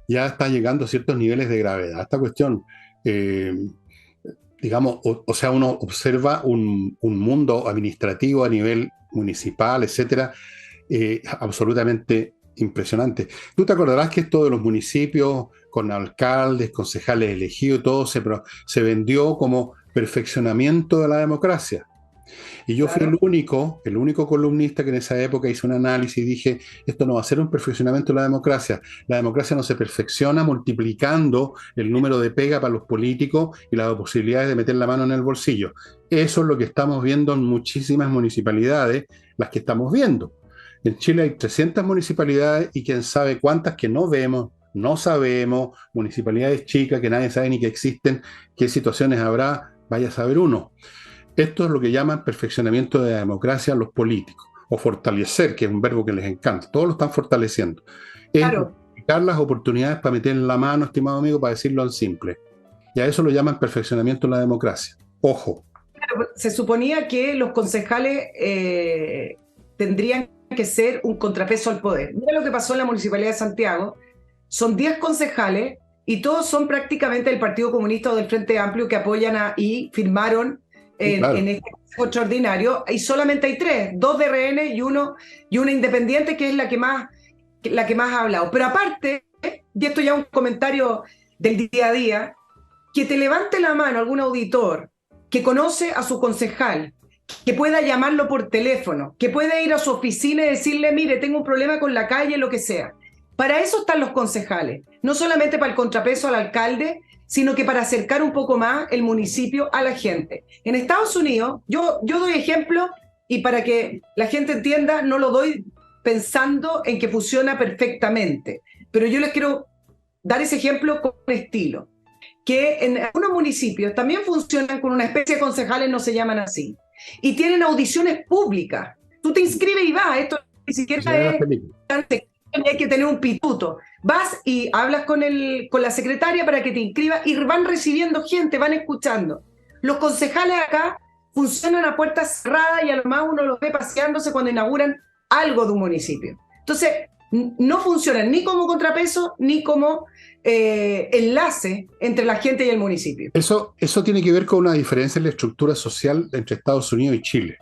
está llegando a ciertos niveles de gravedad. Esta cuestión, digamos, o sea, uno observa un mundo administrativo a nivel municipal, etcétera, absolutamente impresionante. Tú te acordarás que esto de los municipios con alcaldes, concejales elegidos, todo se vendió como perfeccionamiento de la democracia. Y yo fui Claro. el único columnista que en esa época hizo un análisis y dije, esto no va a ser un perfeccionamiento de la democracia. La democracia no se perfecciona multiplicando el número de pega para los políticos y las posibilidades de meter la mano en el bolsillo. Eso es lo que estamos viendo en muchísimas municipalidades, las que estamos viendo. En Chile hay 300 municipalidades y quién sabe cuántas que no vemos, no sabemos, municipalidades chicas que nadie sabe ni que existen, qué situaciones habrá, vaya a saber uno. Esto es lo que llaman perfeccionamiento de la democracia a los políticos, o fortalecer, que es un verbo que les encanta, todos lo están fortaleciendo. Es Claro. multiplicar las oportunidades para meter en la mano, estimado amigo, para decirlo en simple. Y a eso lo llaman perfeccionamiento de la democracia. Ojo. Claro, se suponía que los concejales tendrían que ser un contrapeso al poder. Mira lo que pasó en la Municipalidad de Santiago. Son 10 concejales y todos son prácticamente del Partido Comunista o del Frente Amplio que apoyan y firmaron Claro. en este consejo extraordinario, y solamente hay 3, 2 de RN y una independiente, que es la que más ha hablado. Pero aparte, y esto ya es un comentario del día a día, que te levante la mano algún auditor que conoce a su concejal, que pueda llamarlo por teléfono, que pueda ir a su oficina y decirle, mire, tengo un problema con la calle, lo que sea. Para eso están los concejales, no solamente para el contrapeso al alcalde, sino que para acercar un poco más el municipio a la gente. En Estados Unidos, yo doy ejemplo, y para que la gente entienda, no lo doy pensando en que funciona perfectamente, pero yo les quiero dar ese ejemplo con estilo, que en algunos municipios también funcionan con una especie de concejales, no se llaman así, y tienen audiciones públicas. Tú te inscribes y vas, esto ni siquiera es... Hay que tener un pituto. Vas y hablas con la secretaria para que te inscriba y van recibiendo gente, van escuchando. Los concejales acá funcionan a puertas cerradas y a lo más uno los ve paseándose cuando inauguran algo de un municipio. Entonces, no funcionan ni como contrapeso ni como enlace entre la gente y el municipio. Eso tiene que ver con una diferencia en la estructura social entre Estados Unidos y Chile.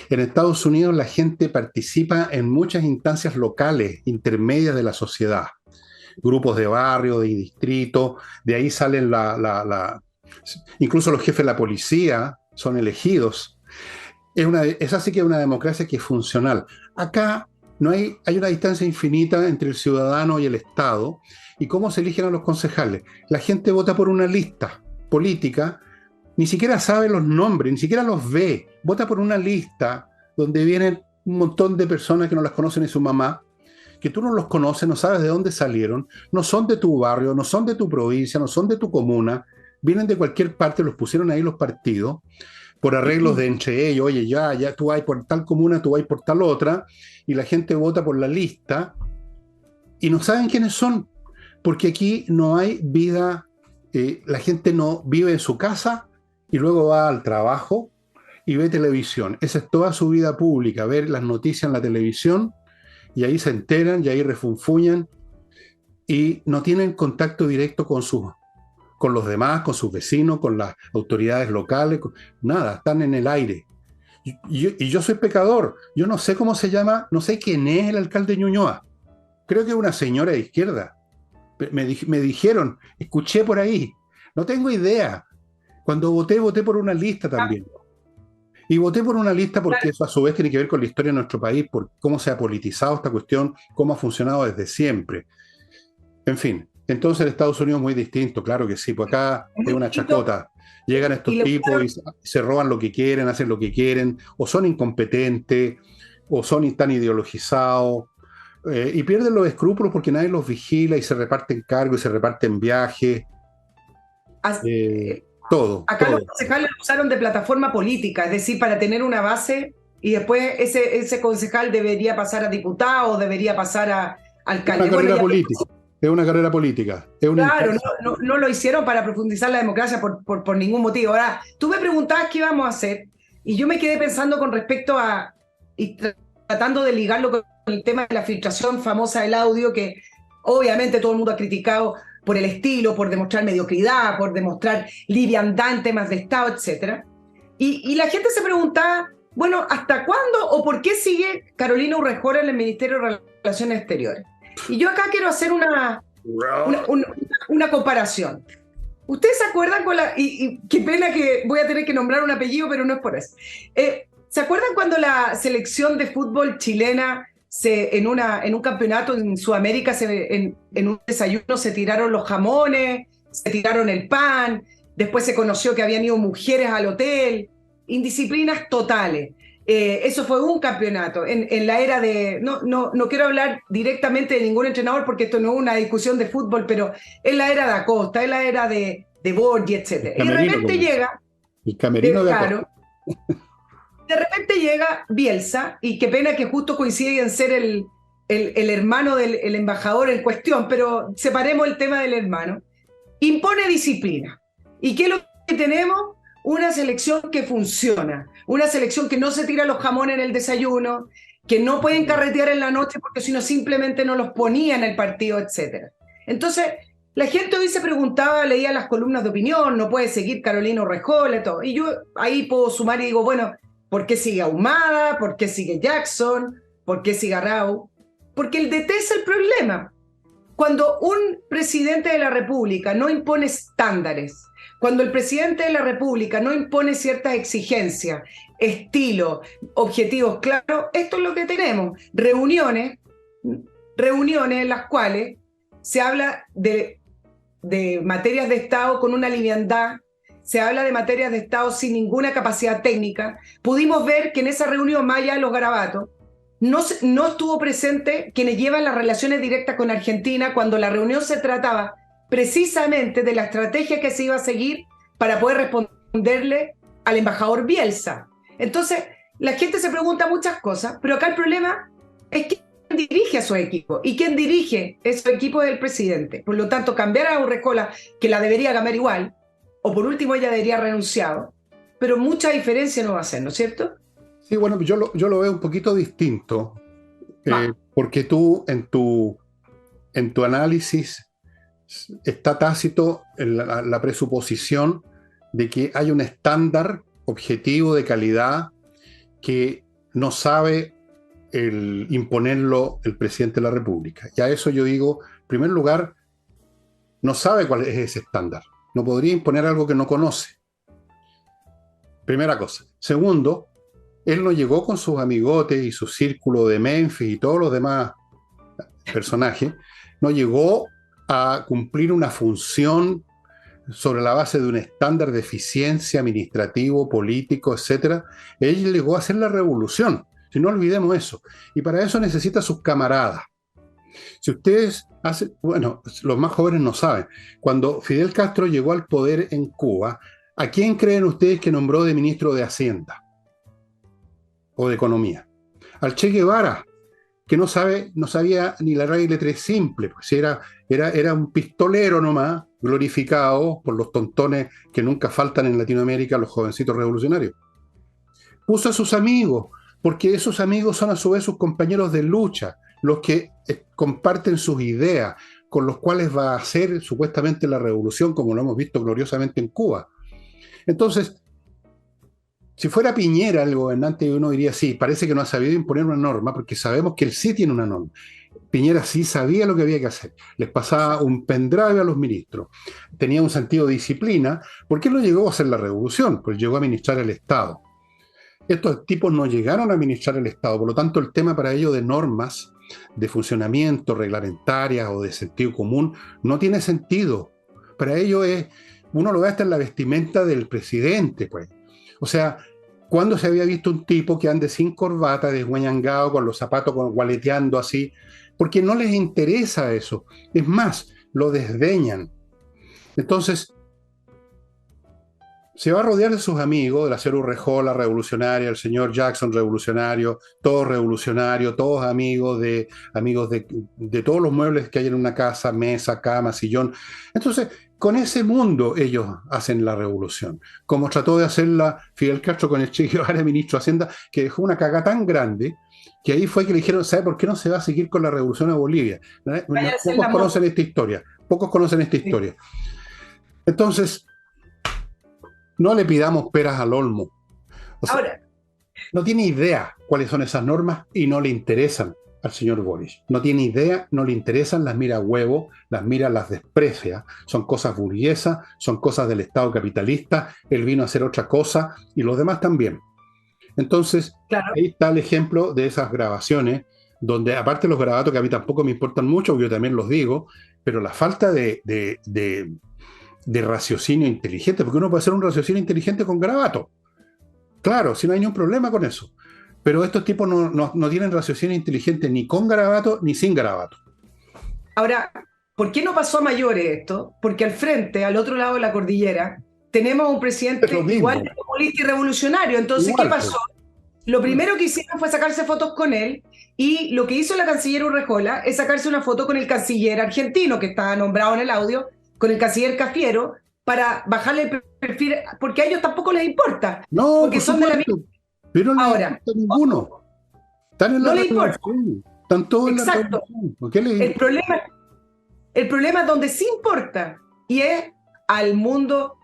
En Estados Unidos la gente participa en muchas instancias locales, intermedias de la sociedad, grupos de barrio, de distrito, de ahí salen incluso los jefes de la policía son elegidos. Es así que es una democracia que es funcional. Acá no hay una distancia infinita entre el ciudadano y el Estado. ¿Y cómo se eligen a los concejales? La gente vota por una lista política, ni siquiera sabe los nombres, ni siquiera los ve. Vota por una lista donde vienen un montón de personas que no las conocen ni su mamá, que tú no los conoces, no sabes de dónde salieron, no son de tu barrio, no son de tu provincia, no son de tu comuna, vienen de cualquier parte, los pusieron ahí los partidos, por arreglos de entre ellos, oye, ya tú vas por tal comuna, tú vas por tal otra, y la gente vota por la lista, y no saben quiénes son, porque aquí no hay vida, la gente no vive en su casa, y luego va al trabajo, y ve televisión. Esa es toda su vida pública, ver las noticias en la televisión, y ahí se enteran, y ahí refunfuñan, y no tienen contacto directo con los demás, con sus vecinos, con las autoridades locales, nada, están en el aire. Y yo soy pecador, yo no sé cómo se llama, no sé quién es el alcalde de Ñuñoa, creo que es una señora de izquierda. Me dijeron, escuché por ahí, no tengo idea. Cuando voté por una lista también. Y voté por una lista porque eso a su vez tiene que ver con la historia de nuestro país, por cómo se ha politizado esta cuestión, cómo ha funcionado desde siempre. En fin, entonces en Estados Unidos es muy distinto, claro que sí, pues acá es una chacota. Llegan estos tipos y se roban lo que quieren, hacen lo que quieren, o son incompetentes, o son tan ideologizados, y pierden los escrúpulos porque nadie los vigila y se reparten cargos y se reparten viajes. Todo. Acá todo. los concejales lo usaron de plataforma política, es decir, para tener una base y después ese concejal debería pasar a diputado, debería pasar a alcalde. Es una carrera política. Es una carrera política. Claro, no lo hicieron para profundizar la democracia por ningún motivo. Ahora, tú me preguntabas qué íbamos a hacer y yo me quedé pensando con respecto a, y tratando de ligarlo con el tema de la filtración famosa del audio, que obviamente todo el mundo ha criticado por el estilo, por demostrar mediocridad, por demostrar liviandad en temas de Estado, etc. Y la gente se preguntaba, bueno, ¿hasta cuándo o por qué sigue Carolina Urrejola en el Ministerio de Relaciones Exteriores? Y yo acá quiero hacer una comparación. ¿Ustedes se acuerdan con la... Y qué pena que voy a tener que nombrar un apellido, pero no es por eso. ¿Se acuerdan cuando la selección de fútbol chilena en un campeonato en Sudamérica, en un desayuno se tiraron los jamones, se tiraron el pan, después se conoció que habían ido mujeres al hotel, indisciplinas totales? Eso fue un campeonato. En la era de... No quiero hablar directamente de ningún entrenador porque esto no es una discusión de fútbol, pero es la era de Acosta, es la era de Borghi, etc. Y de repente llega... El camerino de Acosta. Claro, de repente llega Bielsa, y qué pena que justo coincide en ser el hermano del embajador en cuestión, pero separemos el tema del hermano. Impone disciplina. ¿Y qué es lo que tenemos? Una selección que funciona, una selección que no se tira los jamones en el desayuno, que no pueden carretear en la noche porque si no simplemente no los ponía en el partido, etc. Entonces, la gente hoy se preguntaba, leía las columnas de opinión, no puede seguir Carolina Urrejola, todo. Y yo ahí puedo sumar y digo, bueno, ¿por qué sigue Ahumada? ¿Por qué sigue Jackson? ¿Por qué sigue Arrau? Porque el DT es el problema. Cuando un presidente de la República no impone estándares, cuando el presidente de la República no impone ciertas exigencias, estilo, objetivos claros, esto es lo que tenemos. Reuniones en las cuales se habla de materias de Estado con una liviandad, se habla de materias de Estado sin ninguna capacidad técnica. Pudimos ver que en esa reunión, más allá de los garabatos, no estuvo presente quienes llevan las relaciones directas con Argentina cuando la reunión se trataba precisamente de la estrategia que se iba a seguir para poder responderle al embajador Bielsa. Entonces, la gente se pregunta muchas cosas, pero acá el problema es quién dirige a su equipo, y quién dirige a su equipo es el presidente. Por lo tanto, cambiar a Urrejola, que la debería cambiar igual, o por último ella debería haber renunciado, pero mucha diferencia no va a hacer, ¿no es cierto? Sí, bueno, yo lo veo un poquito distinto, porque tú en tu análisis está tácito la presuposición de que hay un estándar objetivo de calidad que no sabe imponerlo el presidente de la República. Y a eso yo digo, en primer lugar, no sabe cuál es ese estándar. No podría imponer algo que no conoce. Primera cosa. Segundo, él no llegó con sus amigotes y su círculo de Memphis y todos los demás personajes, no llegó a cumplir una función sobre la base de un estándar de eficiencia administrativo, político, etc. Él llegó a hacer la revolución, si no olvidemos eso. Y para eso necesita sus camaradas. Si ustedes hacen, bueno, los más jóvenes no saben, cuando Fidel Castro llegó al poder en Cuba, ¿a quién creen ustedes que nombró de ministro de Hacienda o de Economía? Al Che Guevara, que no sabía ni la regla 3 simple, pues era un pistolero nomás, glorificado por los tontones que nunca faltan en Latinoamérica, los jovencitos revolucionarios. Puso a sus amigos, porque esos amigos son a su vez sus compañeros de lucha, los que comparten sus ideas, con los cuales va a hacer supuestamente la revolución, como lo hemos visto gloriosamente en Cuba. Entonces, si fuera Piñera el gobernante, uno diría, sí, parece que no ha sabido imponer una norma, porque sabemos que él sí tiene una norma. Piñera sí sabía lo que había que hacer. Les pasaba un pendrive a los ministros. Tenía un sentido de disciplina, porque él no llegó a hacer la revolución, pues llegó a administrar el Estado. Estos tipos no llegaron a administrar el Estado, por lo tanto el tema para ellos de normas, de funcionamiento, reglamentarias o de sentido común, no tiene sentido. Para ellos es, uno lo ve hasta en la vestimenta del presidente, pues. O sea, ¿cuándo se había visto un tipo que ande sin corbata, desguañangado, con los zapatos gualeteando así? Porque no les interesa eso. Es más, lo desdeñan. Entonces, se va a rodear de sus amigos, de la señora Urrejola, revolucionaria, el señor Jackson, revolucionario, todos amigos de todos los muebles que hay en una casa, mesa, cama, sillón. Entonces, con ese mundo ellos hacen la revolución, como trató de hacerla Fidel Castro con el Che Guevara, ministro de Hacienda, que dejó una caga tan grande que ahí fue que le dijeron, ¿sabe por qué no se va a seguir con la revolución a Bolivia? Pocos conocen esta historia, pocos conocen esta historia. Entonces, no le pidamos peras al olmo. O sea, ahora, no tiene idea cuáles son esas normas y no le interesan al señor Boris. No tiene idea, no le interesan, las mira a huevo, las desprecia. Son cosas burguesas, son cosas del Estado capitalista. Él vino a hacer otra cosa y los demás también. Entonces, claro, ahí está el ejemplo de esas grabaciones, donde aparte los grabatos que a mí tampoco me importan mucho, porque yo también los digo, pero la falta de raciocinio inteligente, porque uno puede hacer un raciocinio inteligente con garabato. Claro, si no hay ningún problema con eso. Pero estos tipos no tienen raciocinio inteligente ni con garabato ni sin garabato. Ahora, ¿por qué no pasó a mayores esto? Porque al frente, al otro lado de la cordillera, tenemos un presidente igual de populista y revolucionario. Entonces, igual, ¿qué pasó? Lo primero que hicieron fue sacarse fotos con él, y lo que hizo la canciller Urrejola es sacarse una foto con el canciller argentino, que está nombrado en el audio, con el canciller Cafiero, para bajarle el perfil, porque a ellos tampoco les importa. No, porque son de la misma. Pero no les importa ninguno. Están en la no le importa. Están todos en exacto. ¿Por qué les importa? El problema es donde sí importa, y es al mundo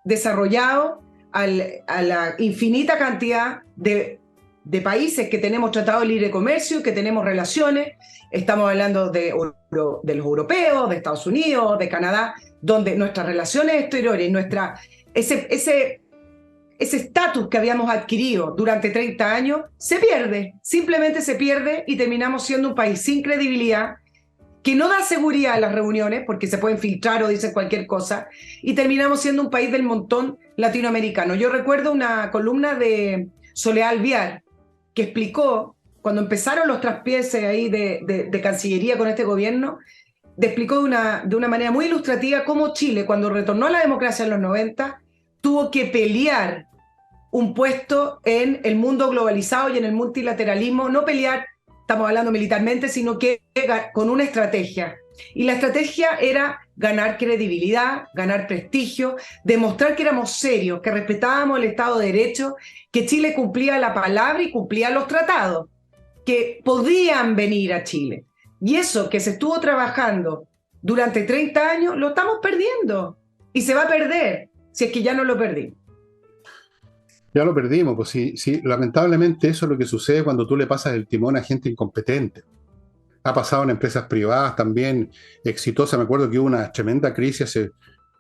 desarrollado, a la infinita cantidad de países que tenemos tratado de libre comercio, que tenemos relaciones. Estamos hablando de los europeos, de Estados Unidos, de Canadá, donde nuestras relaciones exteriores, ese estatus que habíamos adquirido durante 30 años, se pierde, simplemente se pierde, y terminamos siendo un país sin credibilidad, que no da seguridad a las reuniones, porque se pueden filtrar o dicen cualquier cosa, y terminamos siendo un país del montón latinoamericano. Yo recuerdo una columna de Soledad Alvear, que explicó, cuando empezaron los traspieces ahí de Cancillería con este gobierno, explicó de una manera muy ilustrativa cómo Chile, cuando retornó a la democracia en los 90, tuvo que pelear un puesto en el mundo globalizado y en el multilateralismo. No pelear, estamos hablando militarmente, sino que con una estrategia. Y la estrategia era ganar credibilidad, ganar prestigio, demostrar que éramos serios, que respetábamos el Estado de Derecho, que Chile cumplía la palabra y cumplía los tratados, que podían venir a Chile. Y eso que se estuvo trabajando durante 30 años, lo estamos perdiendo. Y se va a perder, si es que ya no lo perdimos. Ya lo perdimos, pues sí, lamentablemente eso es lo que sucede cuando tú le pasas el timón a gente incompetente. Ha pasado en empresas privadas también exitosas. Me acuerdo que hubo una tremenda crisis hace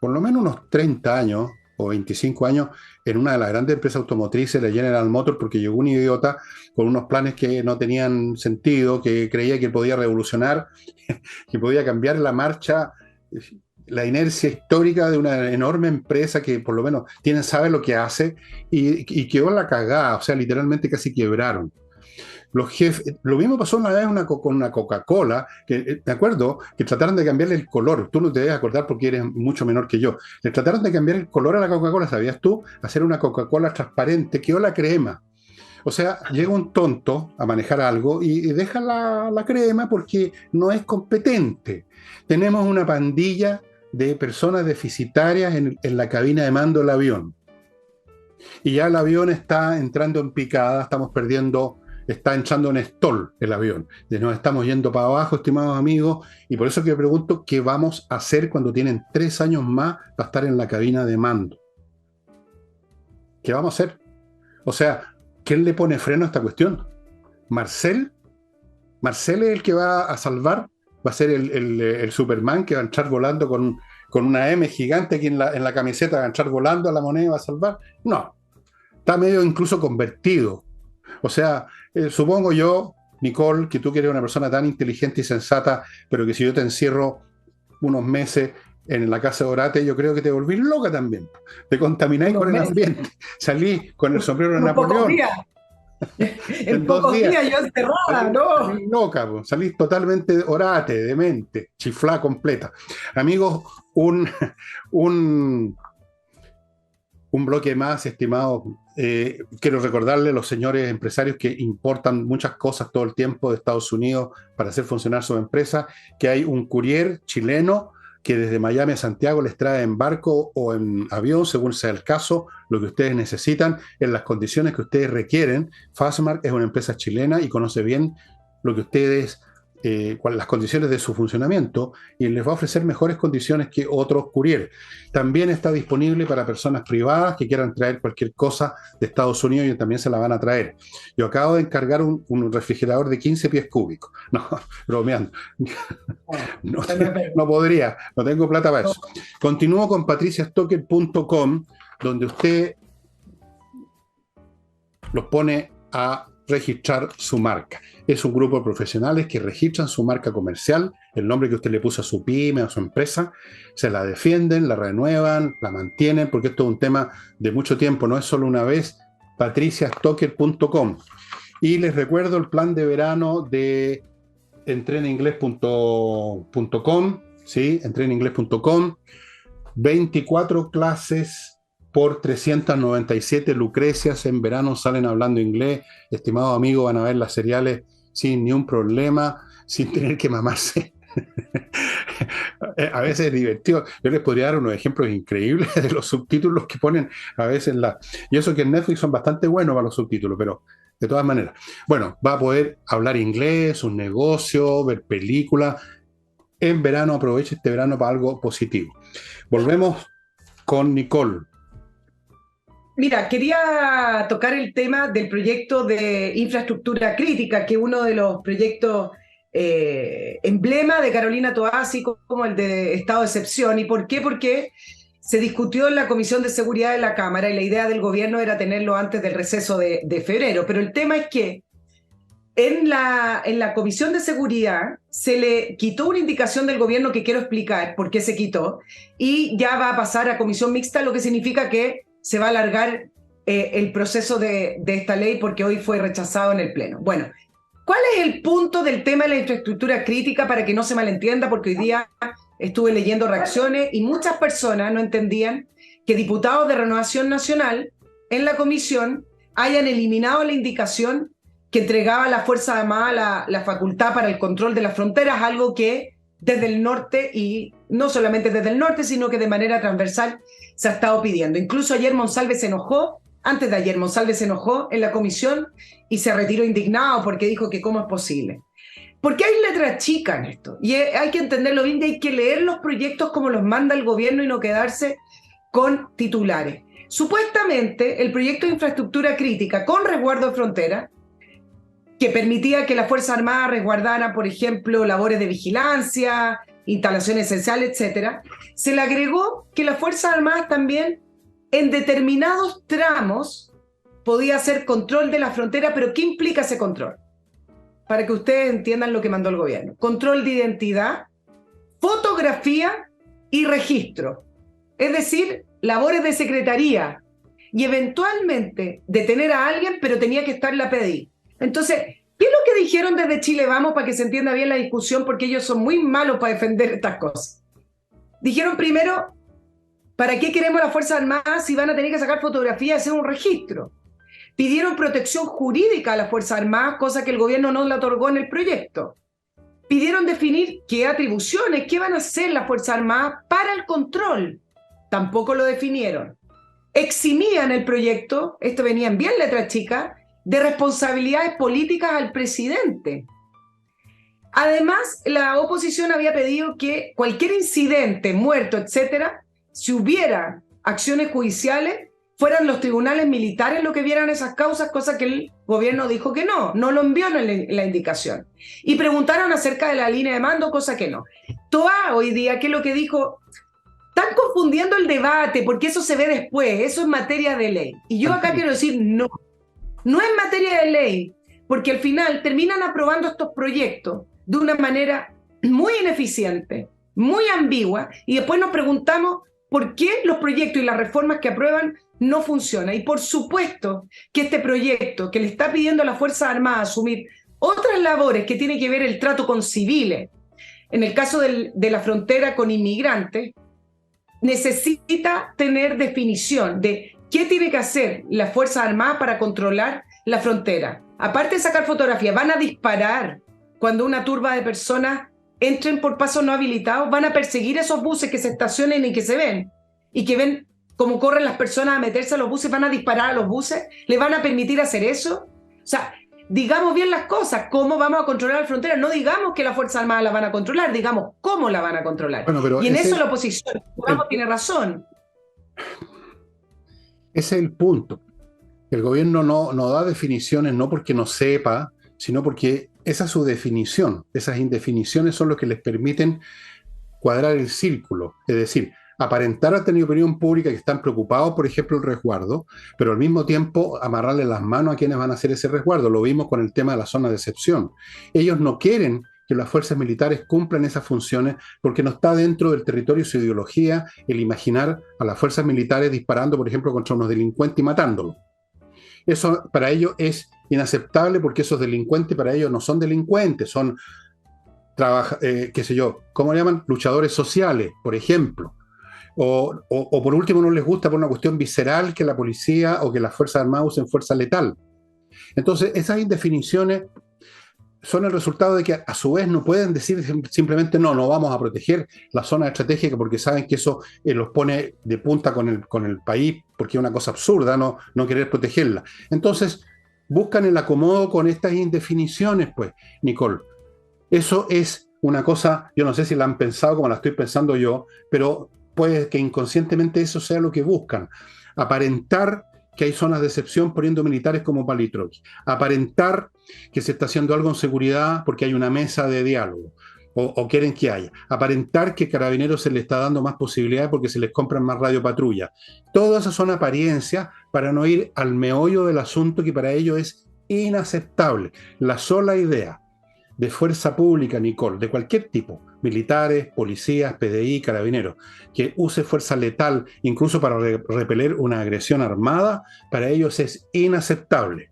por lo menos unos 30 años o 25 años en una de las grandes empresas automotrices, la General Motors, porque llegó un idiota con unos planes que no tenían sentido, que creía que podía revolucionar, que podía cambiar la marcha, la inercia histórica de una enorme empresa que por lo menos sabe lo que hace, y quedó la cagada, o sea, literalmente casi quebraron. Los jefes, lo mismo pasó una vez con una Coca-Cola, que me acuerdo que trataron de cambiarle el color. Tú no te debes acordar porque eres mucho menor que yo. Le trataron de cambiar el color a la Coca-Cola, ¿sabías tú? Hacer una Coca-Cola transparente, quedó la crema. O sea, llega un tonto a manejar algo y deja la crema porque no es competente. Tenemos una pandilla de personas deficitarias en la cabina de mando del avión. Y ya el avión está entrando en picada, estamos perdiendo, está entrando en stall el avión. Nos estamos yendo para abajo, estimados amigos, y por eso que pregunto qué vamos a hacer cuando tienen 3 años más para estar en la cabina de mando. ¿Qué vamos a hacer? O sea, ¿quién le pone freno a esta cuestión? ¿Marcel? ¿Marcel es el que va a salvar? ¿Va a ser el Superman que va a entrar volando con una M gigante aquí en la camiseta, va a entrar volando a la moneda y va a salvar? No, está medio incluso convertido. O sea, supongo yo, Nicole, que tú que eres una persona tan inteligente y sensata, pero que si yo te encierro unos meses en la casa de Orate, yo creo que te volvís loca también. Te contamináis Unos con el meses, ambiente. Salís con el sombrero de unos pocos Napoleón días, en en 2 días. pocos días yo encerrada, Salís ¿no? loca, po. Salís totalmente Orate, demente, chiflá completa. Amigos, un, un bloque más, estimado. Quiero recordarle a los señores empresarios que importan muchas cosas todo el tiempo de Estados Unidos para hacer funcionar su empresa, que hay un courier chileno que desde Miami a Santiago les trae en barco o en avión, según sea el caso, lo que ustedes necesitan, en las condiciones que ustedes requieren. Fastmark es una empresa chilena y conoce bien lo que ustedes, las condiciones de su funcionamiento, y les va a ofrecer mejores condiciones que otros courier. También está disponible para personas privadas que quieran traer cualquier cosa de Estados Unidos y también se la van a traer. Yo acabo de encargar un refrigerador de 15 pies cúbicos. No, bromeando. No, No, no es verdad. no podría, no tengo plata para No. eso. Continúo con patriciastocker.com, donde usted los pone a registrar su marca. Es un grupo de profesionales que registran su marca comercial, el nombre que usted le puso a su pyme, a su empresa, se la defienden, la renuevan, la mantienen, porque esto es un tema de mucho tiempo, no es solo una vez. patriciastocker.com. Y les recuerdo el plan de verano de entreninglés.com, ¿sí? entreninglés.com, 24 clases por 397 lucrecias en verano, salen hablando inglés. Estimados amigos, van a ver las seriales sin ni un problema, sin tener que mamarse. A veces es divertido. Yo les podría dar unos ejemplos increíbles de los subtítulos que ponen a veces y eso que en Netflix son bastante buenos para los subtítulos, pero de todas maneras. Bueno, va a poder hablar inglés, un negocio, ver películas. En verano, aproveche este verano para algo positivo. Volvemos con Nicole. Mira, quería tocar el tema del proyecto de infraestructura crítica, que es uno de los proyectos emblema de Carolina Toasi, como el de estado de excepción. ¿Y por qué? Porque se discutió en la Comisión de Seguridad de la Cámara y la idea del gobierno era tenerlo antes del receso de febrero. Pero el tema es que en la Comisión de Seguridad se le quitó una indicación del gobierno que quiero explicar por qué se quitó, y ya va a pasar a comisión mixta, lo que significa que se va a alargar el proceso de esta ley porque hoy fue rechazado en el Pleno. Bueno, ¿cuál es el punto del tema de la infraestructura crítica para que no se malentienda? Porque hoy día estuve leyendo reacciones y muchas personas no entendían que diputados de Renovación Nacional en la comisión hayan eliminado la indicación que entregaba a la Fuerza Armada la facultad para el control de las fronteras, algo que desde el norte, y no solamente desde el norte, sino que de manera transversal se ha estado pidiendo. Incluso ayer Monsalve se enojó, antes de ayer Monsalve se enojó en la comisión y se retiró indignado porque dijo que cómo es posible. Porque hay letras chicas en esto, y hay que entenderlo bien, y hay que leer los proyectos como los manda el gobierno y no quedarse con titulares. Supuestamente, el proyecto de infraestructura crítica con resguardo de frontera, que permitía que la Fuerza Armada resguardara, por ejemplo, labores de vigilancia, instalaciones esenciales, etc., se le agregó que las Fuerzas Armadas también, en determinados tramos, podía hacer control de la frontera. ¿Pero qué implica ese control? Para que ustedes entiendan lo que mandó el gobierno. Control de identidad, fotografía y registro. Es decir, labores de secretaría. Y eventualmente detener a alguien, pero tenía que estar la PDI. Entonces, ¿qué es lo que dijeron desde Chile Vamos para que se entienda bien la discusión? Porque ellos son muy malos para defender estas cosas. Dijeron primero, ¿para qué queremos las Fuerzas Armadas si van a tener que sacar fotografías y hacer un registro? Pidieron protección jurídica a las Fuerzas Armadas, cosa que el gobierno no le otorgó en el proyecto. Pidieron definir qué atribuciones, qué van a hacer las Fuerzas Armadas para el control. Tampoco lo definieron. eximían el proyecto, esto venía en bien letra chica, de responsabilidades políticas al presidente. Además, la oposición había pedido que cualquier incidente, muerto, etcétera, si hubiera acciones judiciales, fueran los tribunales militares los que vieran esas causas, cosa que el gobierno dijo que no lo envió en la indicación. Y preguntaron acerca de la línea de mando, cosa que no. Toa hoy día, ¿qué es lo que dijo? Están confundiendo el debate, porque eso se ve después, eso es materia de ley. Y yo acá quiero decir, no es materia de ley, porque al final terminan aprobando estos proyectos de una manera muy ineficiente, muy ambigua, y después nos preguntamos por qué los proyectos y las reformas que aprueban no funcionan. Y por supuesto que este proyecto que le está pidiendo a las Fuerzas Armadas asumir otras labores que tienen que ver el trato con civiles, en el caso de la frontera con inmigrantes, necesita tener definición de qué tiene que hacer la Fuerza Armada para controlar la frontera. Aparte de sacar fotografías, van a disparar cuando una turba de personas entren por pasos no habilitados, van a perseguir esos buses que se estacionen y que se ven, y que ven cómo corren las personas a meterse a los buses, van a disparar a los buses, ¿le van a permitir hacer eso? O sea, digamos bien las cosas, ¿cómo vamos a controlar la frontera? No digamos que las Fuerzas Armadas la van a controlar, digamos cómo la van a controlar. Bueno, pero y en eso la oposición, tiene razón. Ese es el punto. El gobierno no da definiciones no porque no sepa, sino porque esa es su definición. Esas indefiniciones son lo que les permiten cuadrar el círculo. Es decir, aparentar ante la opinión pública que están preocupados, por ejemplo, el resguardo, pero al mismo tiempo amarrarle las manos a quienes van a hacer ese resguardo. Lo vimos con el tema de la zona de excepción. Ellos no quieren que las fuerzas militares cumplan esas funciones porque no está dentro del territorio su ideología el imaginar a las fuerzas militares disparando, por ejemplo, contra unos delincuentes y matándolos. Eso para ellos es inaceptable porque esos delincuentes para ellos no son delincuentes, son, qué sé yo, ¿cómo le llaman? Luchadores sociales, por ejemplo. O por último no les gusta por una cuestión visceral que la policía o que las Fuerzas Armadas usen fuerza letal. Entonces esas indefiniciones son el resultado de que a su vez no pueden decir simplemente no vamos a proteger la zona estratégica porque saben que eso los pone de punta con el país, porque es una cosa absurda no querer protegerla. Entonces buscan el acomodo con estas indefiniciones, pues, Nicole. Eso es una cosa, yo no sé si la han pensado como la estoy pensando yo, pero puede que inconscientemente eso sea lo que buscan. Aparentar que hay zonas de excepción poniendo militares como palitroques. Aparentar que se está haciendo algo en seguridad porque hay una mesa de diálogo. O quieren que haya. Aparentar que Carabineros se le está dando más posibilidades porque se les compran más radiopatrullas. Todas esas son apariencias para no ir al meollo del asunto que para ellos es inaceptable. La sola idea de fuerza pública, Nicole, de cualquier tipo, militares, policías, PDI, carabineros, que use fuerza letal incluso para repeler una agresión armada, para ellos es inaceptable.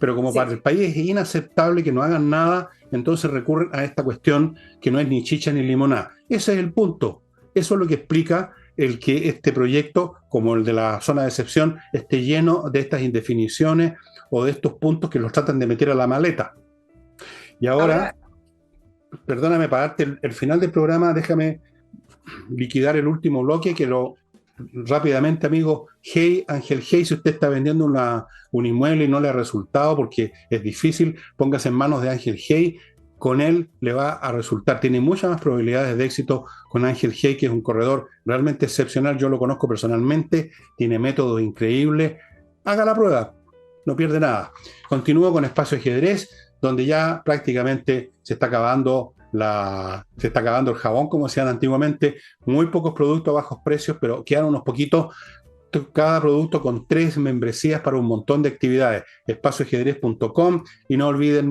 Pero como para el país es inaceptable que no hagan nada, entonces recurren a esta cuestión que no es ni chicha ni limonada. Ese es el punto. Eso es lo que explica el que este proyecto, como el de la zona de excepción, esté lleno de estas indefiniciones o de estos puntos que los tratan de meter a la maleta. Y ahora, perdóname, para darte el final del programa, déjame liquidar el último bloque, que rápidamente, amigo, Ángel Hey, si usted está vendiendo un inmueble y no le ha resultado porque es difícil, póngase en manos de Ángel Hey, con él le va a resultar. Tiene muchas más probabilidades de éxito con Ángel Hey, que es un corredor realmente excepcional, yo lo conozco personalmente, tiene métodos increíbles, haga la prueba, no pierde nada. Continúo con Espacio Ajedrez, donde ya prácticamente se está acabando el jabón, como decían antiguamente, muy pocos productos a bajos precios, pero quedan unos poquitos, cada producto con 3 membresías para un montón de actividades. Espacioajedrez.com y no olviden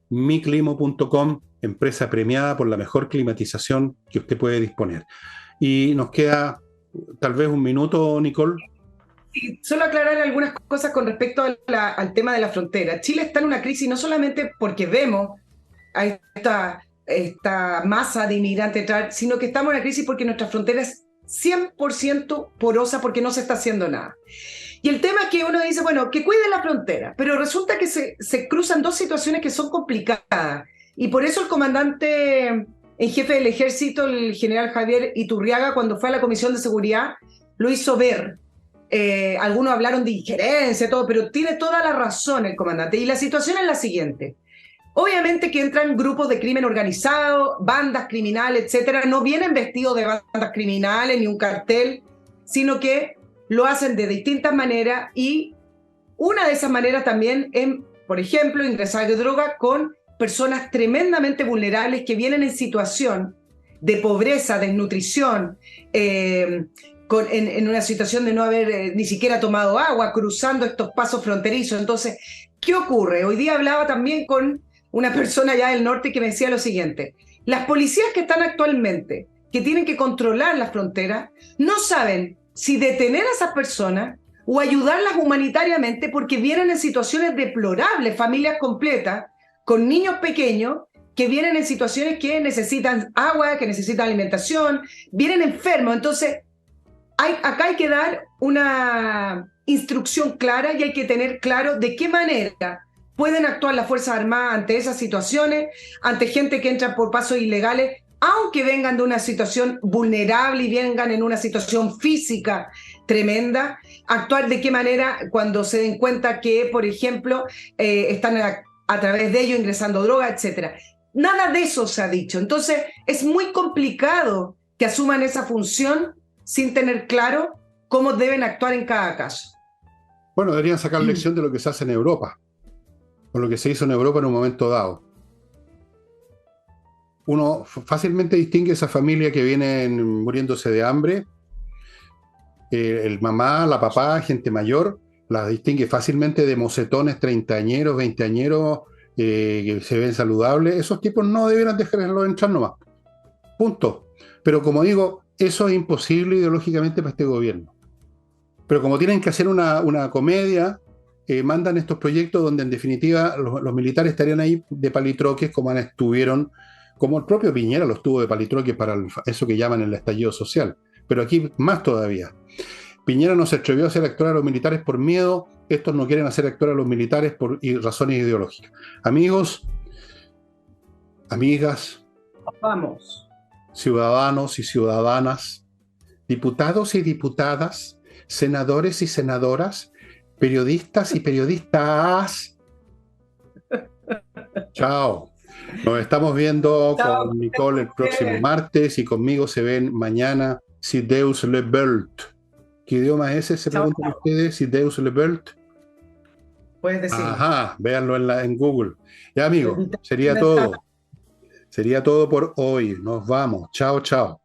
miclimo.com, empresa premiada por la mejor climatización que usted puede disponer. Y nos queda tal vez un minuto, Nicole. Sí, solo aclarar algunas cosas con respecto al tema de la frontera. Chile está en una crisis no solamente porque vemos a esta masa de inmigrantes entrar, sino que estamos en una crisis porque nuestra frontera es 100% porosa porque no se está haciendo nada. Y el tema es que uno dice, bueno, que cuide la frontera, pero resulta que se cruzan dos situaciones que son complicadas. Y por eso el comandante en jefe del ejército, el general Javier Iturriaga, cuando fue a la Comisión de Seguridad, lo hizo ver. Algunos hablaron de injerencia, todo, pero tiene toda la razón el comandante. Y la situación es la siguiente. Obviamente que entran grupos de crimen organizado, bandas criminales, etcétera, no vienen vestidos de bandas criminales ni un cartel, sino que lo hacen de distintas maneras, y una de esas maneras también es, por ejemplo, ingresar de droga con personas tremendamente vulnerables que vienen en situación de pobreza, desnutrición, en una situación de no haber ni siquiera tomado agua, cruzando estos pasos fronterizos. Entonces, ¿qué ocurre? Hoy día hablaba también con una persona allá del norte que me decía lo siguiente: las policías que están actualmente, que tienen que controlar las fronteras, no saben si detener a esas personas o ayudarlas humanitariamente, porque vienen en situaciones deplorables, familias completas, con niños pequeños, que vienen en situaciones que necesitan agua, que necesitan alimentación, vienen enfermos. Entonces, acá hay que dar una instrucción clara y hay que tener claro de qué manera pueden actuar las Fuerzas Armadas ante esas situaciones, ante gente que entra por pasos ilegales, aunque vengan de una situación vulnerable y vengan en una situación física tremenda, actuar de qué manera cuando se den cuenta que, por ejemplo, están a través de ello ingresando droga, etcétera. Nada de eso se ha dicho. Entonces, es muy complicado que asuman esa función sin tener claro cómo deben actuar en cada caso. Bueno, deberían sacar lección de lo que se hace en Europa, o lo que se hizo en Europa en un momento dado. Uno fácilmente distingue esa familia que vienen muriéndose de hambre, el mamá, la papá, gente mayor, las distingue fácilmente de mocetones, treintañeros, veinteañeros, que se ven saludables. Esos tipos no debieran dejarlos entrar nomás. Punto. Pero como digo, eso es imposible ideológicamente para este gobierno. Pero como tienen que hacer una comedia, mandan estos proyectos donde en definitiva los militares estarían ahí de palitroques, como estuvieron, como el propio Piñera los tuvo de palitroques para eso que llaman el estallido social. Pero aquí más todavía. Piñera no se atrevió a hacer actuar a los militares por miedo, estos no quieren hacer actuar a los militares por razones ideológicas. Amigos, amigas, Vamos. ciudadanos y ciudadanas, diputados y diputadas, senadores y senadoras, periodistas y periodistas. Chao. Nos estamos viendo Chao. con Nicole el próximo martes y conmigo se ven mañana, si Deus le veult. ¿Qué idioma es ese? Se preguntan ustedes, si Deus le veult. Puedes decirlo. Ajá, véanlo en Google. Ya, amigos, sería todo. Sería todo por hoy. Nos vamos. Chao, chao.